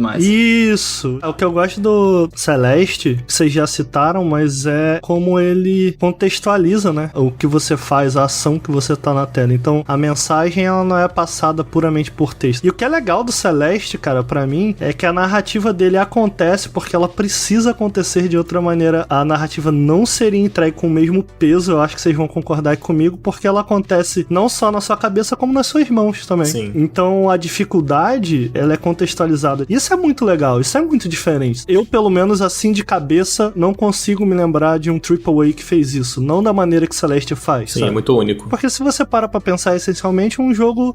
mais. Isso! O que eu gosto do Celeste, que vocês já citaram, mas é como ele contextualiza, né? O que você faz, a ação que você tá na tela. Então, a mensagem, ela não é passada puramente por texto. E o que é legal do Celeste, cara, pra mim, é que a narrativa dele acontece porque ela precisa acontecer de outra maneira. A narrativa não seria entregue com o mesmo peso, eu acho que vocês vão concordar comigo, porque ela acontece não só na sua cabeça, como nas suas mãos também. Sim. Então, a dificuldade, ela é contextualizada. Isso é muito muito legal, isso é muito diferente. Eu, pelo menos assim de cabeça, não consigo me lembrar de um AAA que fez isso, não da maneira que Celeste faz. Sim, sabe? é muito único. Porque se você para pra pensar essencialmente, um jogo,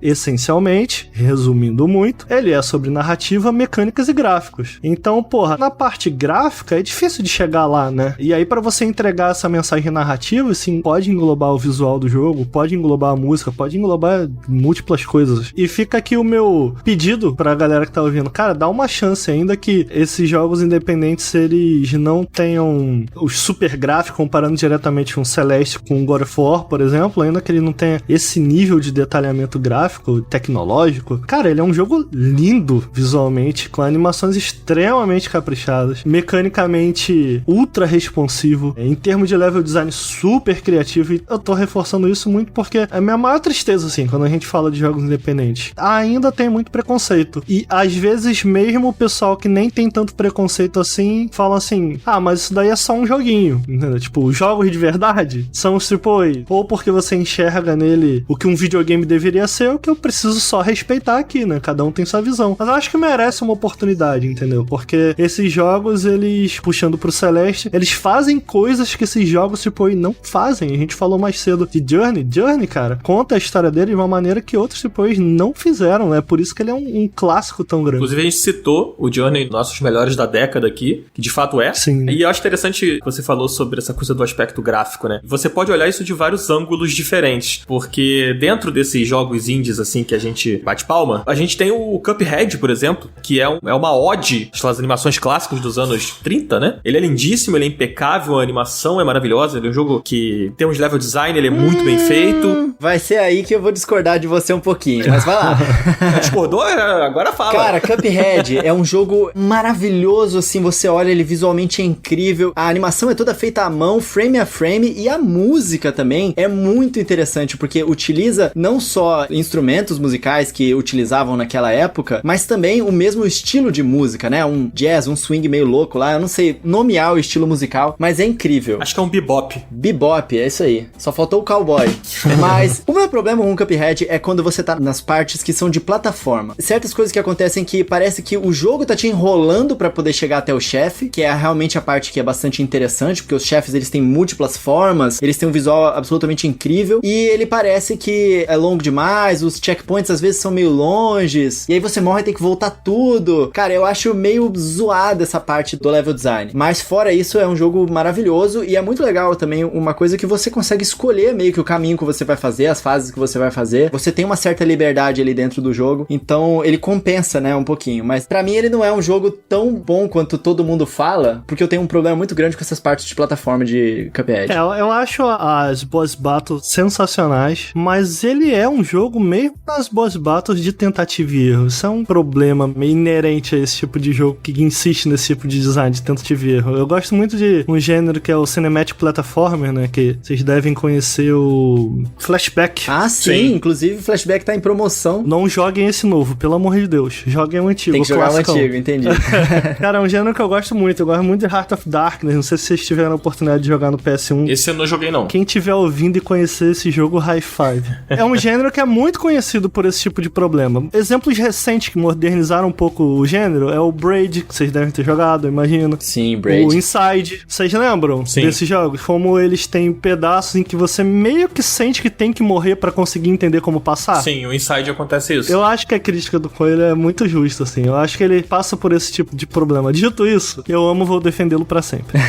resumindo muito, ele é sobre narrativa, mecânicas e gráficos. Então, porra, na parte gráfica é difícil de chegar lá, né? E aí pra você entregar essa mensagem narrativa, assim, pode englobar o visual do jogo, pode englobar a música, pode englobar múltiplas coisas. E fica aqui o meu pedido pra galera que tá ouvindo, cara, dá uma chance, ainda que esses jogos independentes, eles não tenham os super gráficos, comparando diretamente com Celeste, com God of War, por exemplo, ainda que ele não tenha esse nível de detalhamento gráfico, tecnológico, cara, ele é um jogo lindo visualmente, com animações extremamente caprichadas, mecanicamente ultra responsivo, em termos de level design super criativo, e eu tô reforçando isso muito porque é a minha maior tristeza, assim, quando a gente fala de jogos independentes. Ainda tem muito preconceito, e às vezes mesmo o pessoal que nem tem tanto preconceito assim, fala assim, mas isso daí é só um joguinho, entendeu? Tipo, jogos de verdade são os AAA, ou porque você enxerga nele o que um videogame deveria ser, o que eu preciso só respeitar aqui, né? Cada um tem sua visão. Mas eu acho que merece uma oportunidade, entendeu? Porque esses jogos, eles, puxando pro Celeste, eles fazem coisas que esses jogos AAA não fazem. A gente falou mais cedo de Journey. Journey, cara, conta a história dele de uma maneira que outros AAAs não fizeram, né? Por isso que ele é um clássico tão grande. Inclusive, a gente citou o Journey, nossos melhores da década aqui, que de fato é. Sim. E eu acho interessante que você falou sobre essa coisa do aspecto gráfico, né? Você pode olhar isso de vários ângulos diferentes, porque dentro desses jogos indies, assim, que a gente bate palma, a gente tem o Cuphead, por exemplo, que é uma ode às animações clássicas dos anos 30, né? Ele é lindíssimo, ele é impecável, a animação é maravilhosa, ele é um jogo que tem uns level design, ele é muito bem feito. Vai ser aí que eu vou discordar de você um pouquinho, mas vai lá. Discordou? Agora fala. Cara, Cuphead é um jogo maravilhoso, assim, você olha, ele visualmente é incrível, a animação é toda feita à mão, frame a frame, e a música também é muito interessante, porque utiliza não só instrumentos musicais que utilizavam naquela época, mas também o mesmo estilo de música, né? Um jazz, um swing meio louco lá, eu não sei nomear o estilo musical, mas é incrível. Acho que é um bebop. Bebop, é isso aí. Só faltou o cowboy. Mas o meu problema com o Cuphead é quando você tá nas partes que são de plataforma. Certas coisas que acontecem que parece que o jogo tá te enrolando pra poder chegar até o chefe, que é realmente a parte que é bastante interessante, porque os chefes, eles têm múltiplas formas, eles têm um visual absolutamente incrível, e ele parece que é longo demais, os checkpoints às vezes são meio longes, e aí você morre e tem que voltar tudo. Cara, eu acho meio zoada essa parte do level design. Mas fora isso, é um jogo maravilhoso, e é muito legal também uma coisa que você consegue escolher meio que o caminho que você vai fazer, as fases que você vai fazer. Você tem uma certa liberdade ali dentro do jogo, então ele compensa, né, um pouquinho. Mas pra mim ele não é um jogo tão bom quanto todo mundo fala, porque eu tenho um problema muito grande com essas partes de plataforma de Cuphead. Eu acho as boss battles sensacionais, mas ele é um jogo meio nas boss battles de tentativa e erro. Isso é um problema meio inerente a esse tipo de jogo que insiste nesse tipo de design de tentativa e erro. Eu gosto muito de um gênero que é o Cinematic Platformer, né, que vocês devem conhecer o Flashback. Ah, sim. Inclusive o Flashback tá em promoção. Não joguem esse novo, pelo amor de Deus. Joguem o antigo, tem que jogar classicão. o antigo, entendi. Cara, é um gênero que eu gosto muito. Eu gosto muito de Heart of Darkness. Não sei se vocês tiveram a oportunidade de jogar no PS1. Esse eu não joguei, não. Quem tiver ouvindo e conhecer esse jogo, high five. É um gênero que é muito conhecido por esse tipo de problema. Exemplos recentes que modernizaram um pouco o gênero é o Braid, que vocês devem ter jogado, eu imagino. Sim, Braid. O Inside. Vocês lembram desses jogos? Como eles têm pedaços em que você meio que sente que tem que morrer pra conseguir entender como passar? Sim, o Inside acontece isso. Eu acho que a crítica do Coelho é muito justa, assim. Eu acho que ele passa por esse tipo de problema. Dito isso, eu amo, vou defendê-lo pra sempre.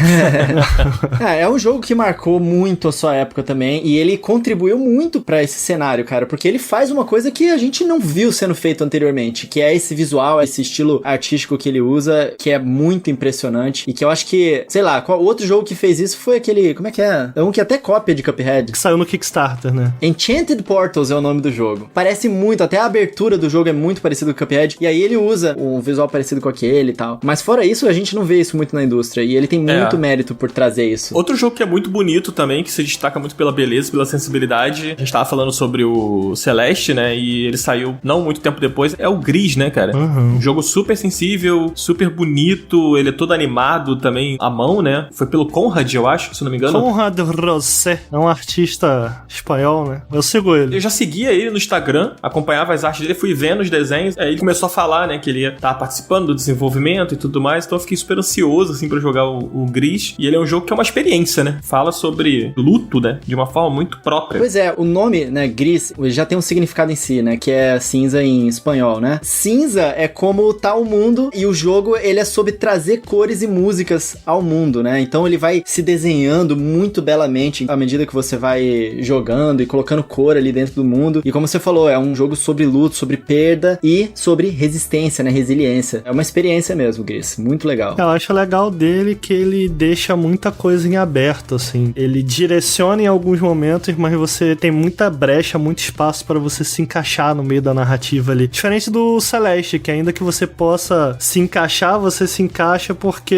É um jogo que marcou muito a sua época também, e ele contribuiu muito pra esse cenário, cara, porque ele faz uma coisa que a gente não viu sendo feito anteriormente, que é esse visual, esse estilo artístico que ele usa, que é muito impressionante, e que eu acho que, sei lá, qual outro jogo que fez isso foi aquele, como é que é? É um que até cópia de Cuphead. Que saiu no Kickstarter, né? Enchanted Portals é o nome do jogo. Parece muito, até a abertura do jogo é muito parecido com o Cuphead, e aí ele usa um visual parecido com aquele e tal. Mas fora isso, a gente não vê isso muito na indústria, e ele tem muito mérito por trazer isso. Outro jogo que é muito bonito também, que se destaca muito pela beleza, pela sensibilidade, a gente tava falando sobre o Celeste, né, e ele saiu não muito tempo depois, é o Gris, né, cara? Um jogo super sensível, super bonito, ele é todo animado também à mão, né? Foi pelo Conrad, eu acho, se não me engano. Conrad Rosé, é um artista espanhol, né? Eu sigo ele. Eu já seguia ele no Instagram, acompanhava as artes dele, fui vendo os desenhos, aí ele começou a falar, né, que ele ia estar participando do desenvolvimento e tudo mais, então eu fiquei super ansioso, assim, pra jogar o Gris. E ele é um jogo que é uma experiência, né? Fala sobre luto, né? De uma forma muito própria. Pois é, o nome, né, Gris, já tem um significado em si, né? Que é cinza em espanhol, né? Cinza é como tá o mundo e o jogo, ele é sobre trazer cores e músicas ao mundo, né? Então ele vai se desenhando muito belamente à medida que você vai jogando e colocando cor ali dentro do mundo. E como você falou, é um jogo sobre luto, sobre perda e sobre resistência, né? Resiliência. É uma experiência mesmo, Gris. Muito legal. Eu acho legal dele que ele deixa muita coisa em aberto, assim. Ele direciona em alguns momentos, mas você tem muita brecha, muito espaço para você se encaixar no meio da narrativa ali. Diferente do Celeste, que ainda que você possa se encaixar, você se encaixa porque...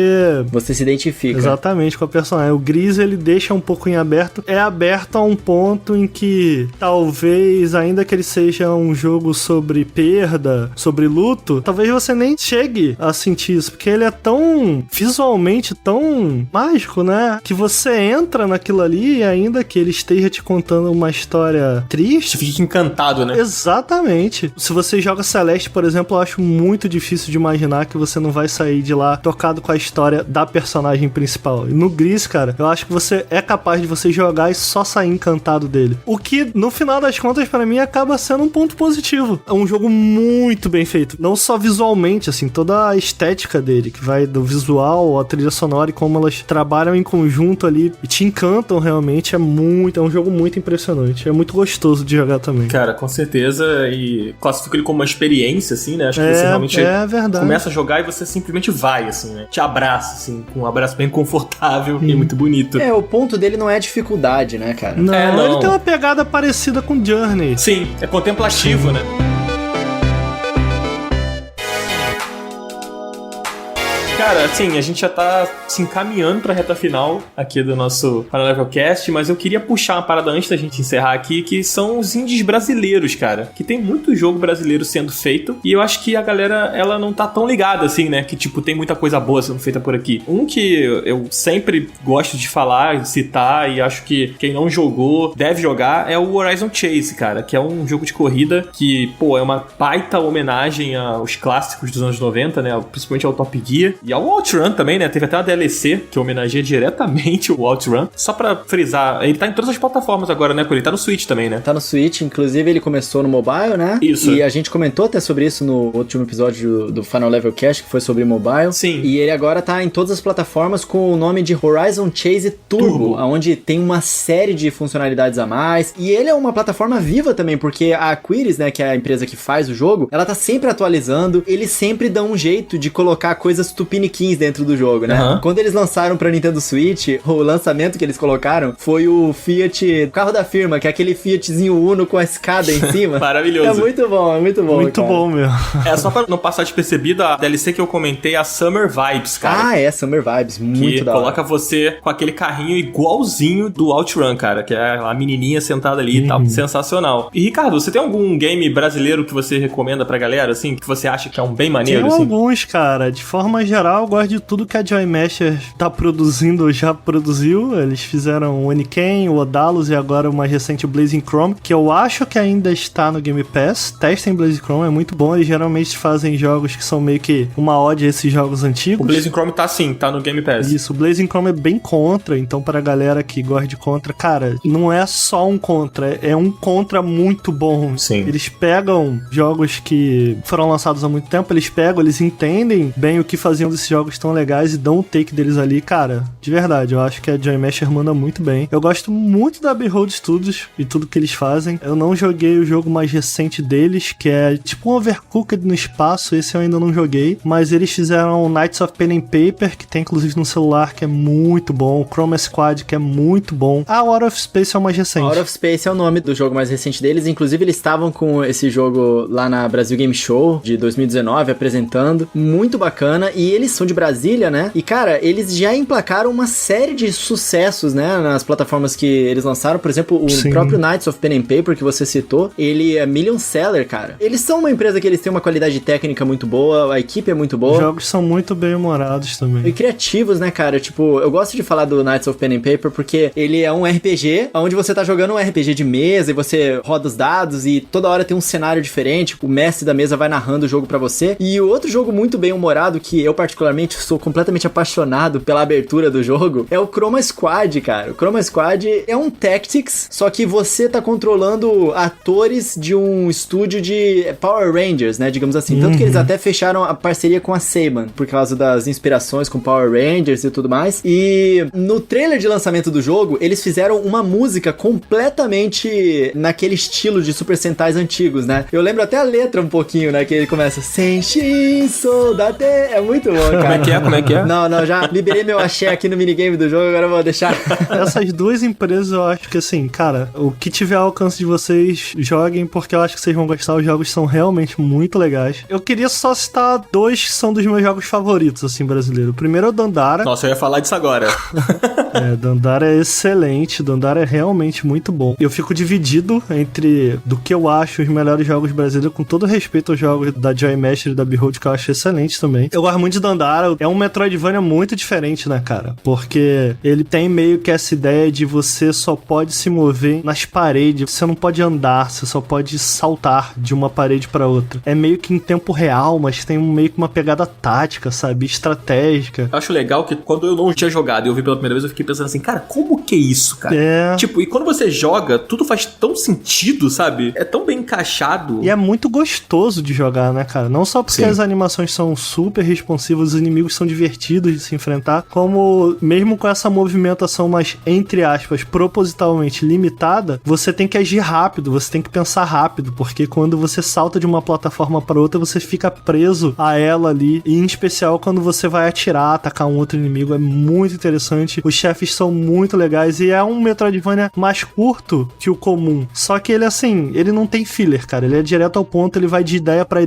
você se identifica. Exatamente, com a personagem. O Gris, ele deixa um pouco em aberto. É aberto a um ponto em que talvez, ainda que ele seja um jogo sobre perda, sobre luto, talvez você nem chegue a sentir isso, porque ele é tão visualmente tão mágico, né? Que você entra naquilo ali e ainda que ele esteja te contando uma história triste... você fica encantado, né? Exatamente. Se você joga Celeste, por exemplo, eu acho muito difícil de imaginar que você não vai sair de lá tocado com a história da personagem principal. E no Gris, cara, eu acho que você é capaz de você jogar e só sair encantado dele. O que, no final das contas, pra mim, acaba sendo um ponto positivo. É um jogo muito bem feito. Não só visualmente, assim, toda a estética dele, que vai do visual, a trilha sonora e como elas trabalham em conjunto ali e te encantam realmente, é um jogo muito impressionante. É muito gostoso de jogar também. Cara, com certeza, e classifico ele como uma experiência, assim, né? Acho que você realmente começa a jogar e você simplesmente vai, assim, né? Te abraça, assim, com um abraço bem confortável e muito bonito. É, o ponto dele não é a dificuldade, né, cara? Não, ele tem uma pegada parecida com Journey. Sim, é contemplativo, né? Cara, assim, a gente já tá se encaminhando pra reta final aqui do nosso Final Level Cast, mas eu queria puxar uma parada antes da gente encerrar aqui, que são os indies brasileiros, cara. Que tem muito jogo brasileiro sendo feito, e eu acho que a galera, ela não tá tão ligada, assim, né? Que, tipo, tem muita coisa boa sendo feita por aqui. Um que eu sempre gosto de falar, citar, e acho que quem não jogou deve jogar, é o Horizon Chase, cara, que é um jogo de corrida que, pô, é uma baita homenagem aos clássicos dos anos 90, né? Principalmente ao Top Gear. E ao OutRun também, né? Teve até uma DLC que homenageia diretamente o OutRun. Só pra frisar, ele tá em todas as plataformas agora, né? Porque ele tá no Switch também, né? Tá no Switch, inclusive ele começou no mobile, né? Isso. E a gente comentou até sobre isso no último episódio do Final Level Cast, que foi sobre mobile. Sim. E ele agora tá em todas as plataformas com o nome de Horizon Chase Turbo, onde tem uma série de funcionalidades a mais. E ele é uma plataforma viva também, porque a Aquiris, né, que é a empresa que faz o jogo, ela tá sempre atualizando, eles sempre dão um jeito de colocar coisas tupiniquins dentro do jogo, né? Quando eles lançaram pra Nintendo Switch, o lançamento que eles colocaram foi o Fiat, o carro da firma, que é aquele Fiatzinho Uno com a escada em cima. Maravilhoso. É muito bom, muito cara. bom mesmo. É, só pra não passar despercebido, a DLC que eu comentei é a Summer Vibes, cara. Ah, é, Summer Vibes, muito que da hora. coloca você com aquele carrinho igualzinho do OutRun, cara, que é a menininha sentada ali e tal. Sensacional. E, Ricardo, você tem algum game brasileiro que você recomenda pra galera, assim, que você acha que é um bem maneiro, tem assim? Alguns, cara. De forma geral, eu gosto de tudo que a Joy Masher tá produzindo ou já produziu. Eles fizeram o Oniken, o Odalus e agora o mais recente, o Blazing Chrome, que eu acho que ainda está no Game Pass. Testem Blazing Chrome, é muito bom. Eles geralmente fazem jogos que são meio que uma ode a esses jogos antigos. O Blazing Chrome tá sim, tá no Game Pass. Isso, o Blazing Chrome é bem contra, então pra galera que gosta de contra, cara, não é só um contra, é um contra muito bom. Sim. Eles pegam jogos que foram lançados há muito tempo, eles entendem bem o que faziam desses jogos tão legais e dão o take deles ali, cara, de verdade, eu acho que a Joy Masher manda muito bem. Eu gosto muito da Behold Studios e tudo que eles fazem. Eu não joguei o jogo mais recente deles, que é tipo um Overcooked no espaço, esse eu ainda não joguei, mas eles fizeram Knights of Pen and Paper, que tem inclusive no celular, que é muito bom, o Chroma Squad, que é muito bom. Ah, o Out of Space é o mais recente. Out of Space é o nome do jogo mais recente deles, inclusive eles estavam com esse jogo lá na Brasil Game Show de 2019, apresentando, muito bacana, e eles são de Brasília, né? E, cara, eles já emplacaram uma série de sucessos, né? Nas plataformas que eles lançaram. Por exemplo, o próprio Knights of Pen and Paper, que você citou, ele é million seller, cara. Eles são uma empresa que eles têm uma qualidade técnica muito boa, a equipe é muito boa. Os jogos são muito bem humorados também. E criativos, né, cara? Tipo, eu gosto de falar do Knights of Pen and Paper porque ele é um RPG, onde você tá jogando um RPG de mesa e você roda os dados e toda hora tem um cenário diferente, o mestre da mesa vai narrando o jogo pra você. E o outro jogo muito bem humorado, que eu particularmente sou completamente apaixonado pela abertura do jogo, é o Chroma Squad, cara. O Chroma Squad é um Tactics, só que você tá controlando atores de um estúdio de Power Rangers, né, digamos assim. Tanto que eles até fecharam a parceria com a Saban, por causa das inspirações com Power Rangers e tudo mais. E no trailer de lançamento do jogo, eles fizeram uma música completamente naquele estilo de Super Sentais antigos, né? Eu lembro até a letra um pouquinho, né, que ele começa Senshin Soudate. É muito bom, cara. Como é que é? Não, já liberei meu axé aqui no minigame do jogo, agora eu vou deixar. Essas duas empresas eu acho que assim, cara, o que tiver ao alcance de vocês, joguem, porque eu acho que vocês vão gostar, os jogos são realmente muito legais. Eu queria só citar dois que são dos meus jogos favoritos, assim, brasileiro. O primeiro é o Dandara. Nossa, eu ia falar disso agora. Dandara é excelente, Dandara é realmente muito bom. Eu fico dividido entre do que eu acho os melhores jogos brasileiros, com todo respeito aos jogos da Joy Master e da Behold, que eu acho excelente também. Eu gosto muito de Dandara, é um Metroidvania muito diferente, né, cara? Porque ele tem meio que essa ideia de você só pode se mover nas paredes, você não pode andar, você só pode saltar de uma parede pra outra. É meio que em tempo real, mas tem meio que uma pegada tática, sabe? Estratégica. Eu acho legal que quando eu não tinha jogado e eu vi pela primeira vez, eu fiquei pensando assim, cara, como que é isso, cara? Tipo, e quando você joga, tudo faz tão sentido, sabe? É tão bem encaixado. E é muito gostoso de jogar, né, cara? Não só porque as animações são super responsivas, os inimigos são divertidos de se enfrentar, como mesmo com essa movimentação mais, entre aspas, propositalmente limitada, você tem que agir rápido, você tem que pensar rápido, porque quando você salta de uma plataforma para outra, você fica preso a ela ali, e em especial quando você vai atirar, atacar um outro inimigo, é muito interessante. Os chefes são muito legais e é um Metroidvania mais curto que o comum, só que ele, assim, ele não tem filler, cara, ele é direto ao ponto, ele vai de ideia pra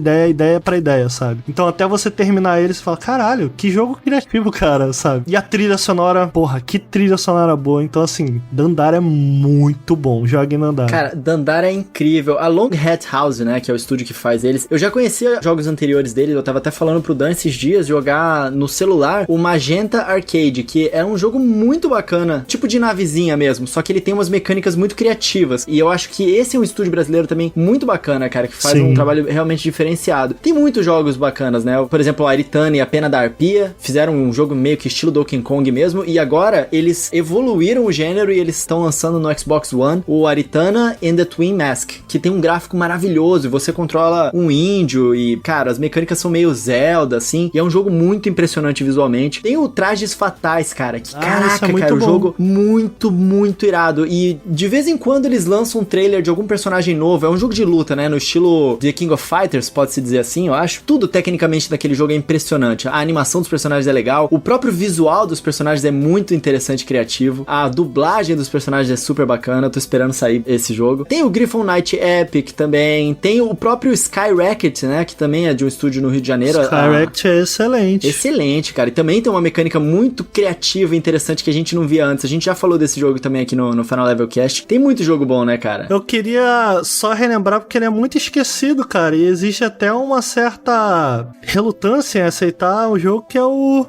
ideia, sabe? Então até você terminar ele, você fala, caralho, que jogo criativo, cara, sabe? E a trilha sonora, porra, que trilha sonora boa. Então, assim, Dandara é muito bom, joguem Dandara. Cara, Dandara é incrível. A Long Hat House, né, que é o estúdio que faz eles, eu já conhecia jogos anteriores deles, eu tava até falando pro Dan esses dias, jogar no celular o Magenta Arcade, que é um jogo muito bacana, tipo de navezinha mesmo, só que ele tem umas mecânicas muito criativas, e eu acho que esse é um estúdio brasileiro também muito bacana, cara, que faz um trabalho realmente diferenciado. Tem muitos jogos bacanas, né, por exemplo, a Aritana e a Pena da Arpia fizeram um jogo meio que estilo Donkey Kong mesmo, e agora eles evoluíram o gênero e eles estão lançando no Xbox One o Aritana and the Twin Mask, que tem um gráfico maravilhoso, e você controla um índio e, cara, as mecânicas são meio Zelda, assim, e é um jogo muito impressionante visualmente. Tem o Trajes Fatais, cara, que caraca, cara, o jogo muito, muito irado, e de vez em quando eles lançam um trailer de algum personagem novo, é um jogo de luta, né, no estilo The King of Fighters, pode-se dizer assim, eu acho. Tudo tecnicamente daquele jogo é impressionante, a animação dos personagens é legal, o próprio visual dos personagens é muito interessante e criativo, a dublagem dos personagens é super bacana, eu tô esperando sair esse jogo. Tem o Griffon Knight Epic também, tem o próprio Skyracket, né, que também é de um estúdio no Rio de Janeiro. Skyracket é excelente. Excelente, cara, e também tem uma mecânica muito criativa e interessante que a gente não via antes, a gente já falou desse jogo também aqui no Final Level Cast. Tem muito jogo bom, né, cara? Eu queria só relembrar porque ele é muito esquecido, cara, e existe até uma certa relutância em aceitar o jogo que é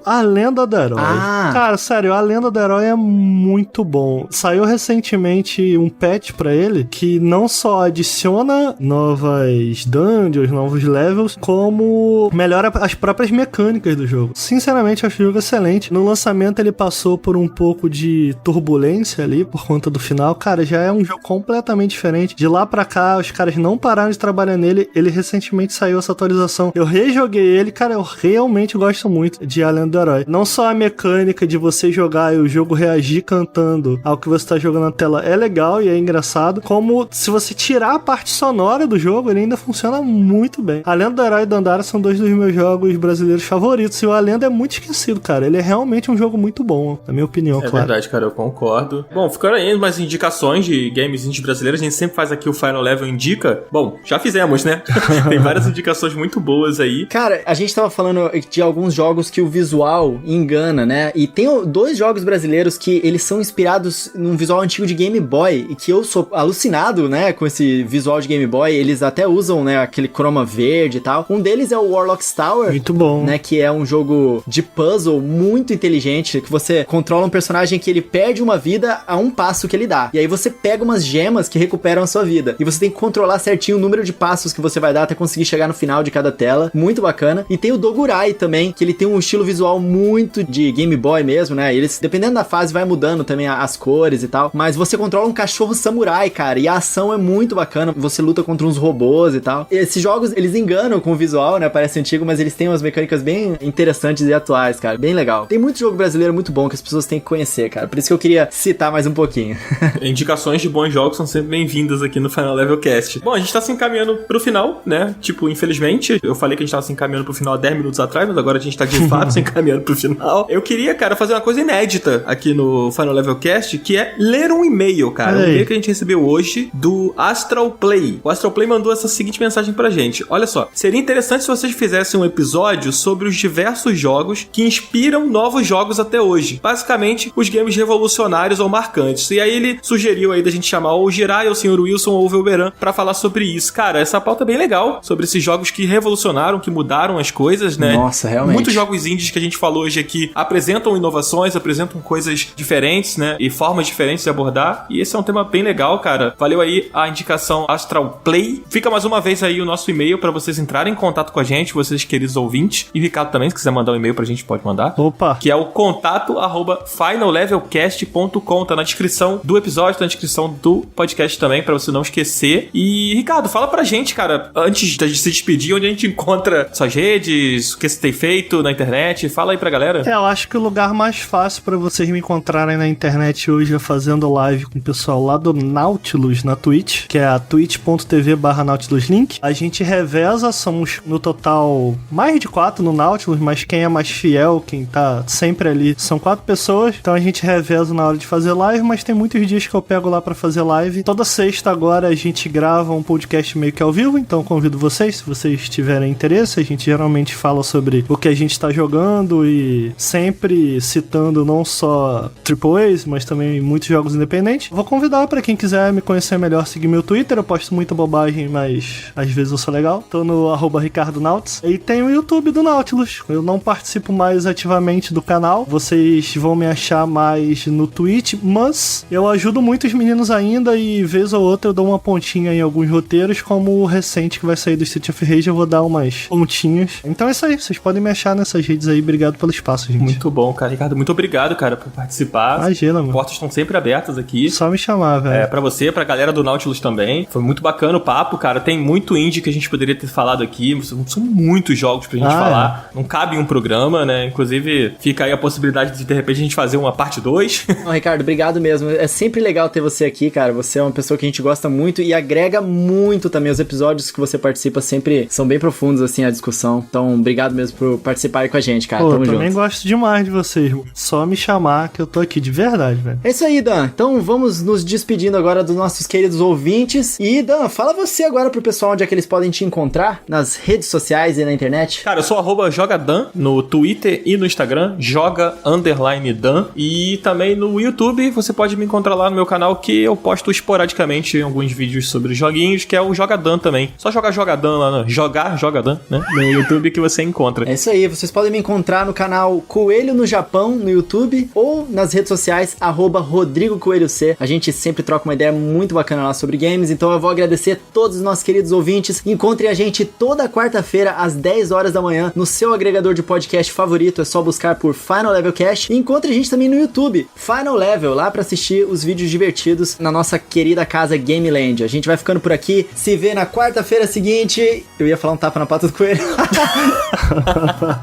A Lenda do Herói. Cara, sério, A Lenda do Herói é muito bom. Saiu recentemente um patch pra ele que não só adiciona novas dungeons, novos levels, como melhora as próprias mecânicas do jogo. Sinceramente, eu acho o jogo excelente. No lançamento ele passou por um pouco de turbulência ali, por conta do final. Cara, já é um jogo completamente diferente. De lá pra cá, os caras não pararam de trabalhar nele. Ele recentemente saiu essa atualização. Eu rejoguei ele, cara, eu realmente gosto muito de A Lenda do Herói. Não só a mecânica de você jogar e o jogo reagir cantando ao que você tá jogando na tela é legal e é engraçado, como se você tirar a parte sonora do jogo, ele ainda funciona muito bem. A Lenda do Herói e Dandara são dois dos meus jogos brasileiros favoritos, e o A Lenda é muito esquecido, cara. Ele é realmente um jogo muito bom, na minha opinião, claro. É verdade, cara, eu concordo. Bom, ficando aí mais indicações de games indie brasileiros, a gente sempre faz aqui o Final Level Indica. Bom, já fizemos, né? Tem várias indicações muito boas aí. Cara, a gente tava falando de alguns jogos que o visual engana, né? E tem 2 jogos brasileiros que eles são inspirados num visual antigo de Game Boy, e que eu sou alucinado, né, com esse visual de Game Boy. Eles até usam, né, aquele chroma verde e tal. Um deles é o Warlock's Tower. Muito bom. Né, que é um jogo de puzzle muito inteligente, que você controla um personagem que ele perde uma vida a um passo que ele dá. E aí você pega umas gemas que recuperam a sua vida. E você tem que controlar certinho o número de passos que você vai dar até conseguir chegar no final de cada tela. Muito bacana. E tem o Dogurai também, que ele tem um estilo visual muito de Game Boy mesmo, né? Eles, dependendo da fase, vai mudando também as cores e tal. Mas você controla um cachorro samurai, cara. E a ação é muito bacana. Você luta contra uns robôs e tal. Esses jogos, eles enganam com o visual, né? Parece antigo, mas eles têm umas mecânicas bem interessantes e atuais, cara. Bem legal. Tem muito jogo brasileiro muito bom que as pessoas têm que conhecer, cara. Por isso que eu queria citar mais um pouquinho. Indicações de bons jogos são sempre bem-vindas aqui no Final Level Cast. Bom, a gente tá se encaminhando pro final, né? Tipo, infelizmente, eu falei que a gente tava se encaminhando pro final há 10 minutos atrás, mas agora a gente tá de fato se encaminhando pro final. Eu queria, cara, fazer uma coisa inédita aqui no Final Level Cast, que é ler um e-mail, cara. Um e-mail que a gente recebeu hoje do Astral Play. O Astral Play mandou essa seguinte mensagem pra gente. Olha só, seria interessante se vocês fizessem um episódio sobre os diversos jogos que inspiram novos jogos até hoje. Basicamente, os games revolucionários ou marcantes. E aí ele sugeriu aí da gente chamar ou o Jirai, ou o Sr. Wilson, ou o Velberan pra falar sobre isso. Cara, essa pauta é bem legal, sobre esses jogos que revolucionaram, que mudaram as coisas, né? Nossa, realmente. Muitos jogos indies que a gente falou hoje aqui apresentam inovações, apresentam coisas diferentes, né? E formas diferentes de abordar. E esse é um tema bem legal, cara. Valeu aí a indicação Astral Play. Fica mais uma vez aí o nosso e-mail pra vocês entrarem em contato com a gente, vocês queridos ouvintes. E Ricardo também, se quiser mandar um e-mail pra gente, pode mandar. Opa! Que é o contato@finallevelcast.com. Tá na descrição do episódio, tá na descrição do podcast também, pra você não esquecer. E, Ricardo, fala pra gente, cara, antes de se despedir, onde a gente encontra suas redes, o que você tem feito na internet. Fala aí pra galera. Eu acho que o lugar mais fácil pra vocês me encontrarem na internet hoje é fazendo live com o pessoal lá do Nautilus na Twitch, que é a twitch.tv/NautilusLink. A gente reveza, somos no total mais de 4 no Nautilus, mas quem é mais fiel, quem tá sempre ali, são 4 pessoas. Então a gente reveza na hora de fazer live, mas tem muitos dias que eu pego lá pra fazer live. Toda sexta agora a gente grava um podcast meio que ao vivo, então convido vocês, se vocês tiverem interesse. A gente geralmente fala sobre o que a gente tá jogando e sempre citando não só AAAs, mas também muitos jogos independentes. Vou convidar pra quem quiser me conhecer melhor, seguir meu Twitter. Eu posto muita bobagem, mas às vezes eu sou legal. Tô no @RicardoNauts. E tem o YouTube do Nautilus. Eu não participo mais ativamente do canal. Vocês vão me achar mais no Twitch, mas eu ajudo muito os meninos ainda e vez ou outra eu dou uma pontinha em alguns roteiros, como o recente que vai sair do Street of Rage, eu vou dar umas pontinhas. Então é isso aí, vocês podem me achar nessas redes aí. Obrigado pelo espaço, gente. Muito bom, cara. Ricardo, muito obrigado, cara, por participar. Imagina, mano. As portas estão sempre abertas aqui. Só me chamar, velho. É, pra você, pra galera do Nautilus também. Foi muito bacana o papo, cara. Tem muito indie que a gente poderia ter falado aqui. São muitos jogos pra gente falar. Não cabe em um programa, né? Inclusive, fica aí a possibilidade de repente, a gente fazer uma parte 2. Não, Ricardo, obrigado mesmo. É sempre legal ter você aqui, cara. Você é uma pessoa que a gente gosta muito e agrega muito também. Os episódios que você participa sempre são bem profundos, assim, a discussão. Então, obrigado mesmo por participar aí com a gente, cara. Pô, Tamo eu junto. também gosto demais de vocês. Só me chamar que eu tô aqui de verdade, velho. É isso aí, Dan. Então, vamos nos despedindo agora dos nossos queridos ouvintes. E, Dan, fala você agora pro pessoal onde é que eles podem te encontrar nas redes sociais e na internet. Cara, eu sou @jogadan no Twitter e no Instagram, joga_dan. E também no YouTube, você pode me encontrar lá no meu canal, que eu posto esporadicamente alguns vídeos sobre joguinhos, que é o Jogadan também. Só jogar Jogadan lá, Jogadan, né? No YouTube que você encontra. É isso aí, vocês podem me encontrar no canal Coelho no Japão, no YouTube, ou nas redes sociais, @RodrigoCoelhoC. A gente sempre troca uma ideia muito bacana lá sobre games, então eu vou agradecer a todos os nossos queridos ouvintes. Encontrem a gente toda quarta-feira, às 10 horas da manhã, no seu agregador de podcast favorito. É só buscar por Final Level Cast. E encontre a gente também no YouTube, Final Level, lá pra assistir os vídeos divertidos na nossa querida casa Gameland. A gente vai ficando por aqui, se vê na quarta-feira seguinte. Eu ia falar um tapa na pata do coelho.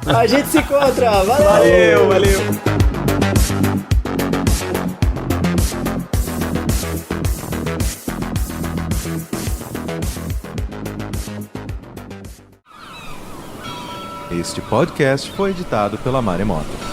A gente se encontra, valeu! Valeu! Este podcast foi editado pela Maremoto.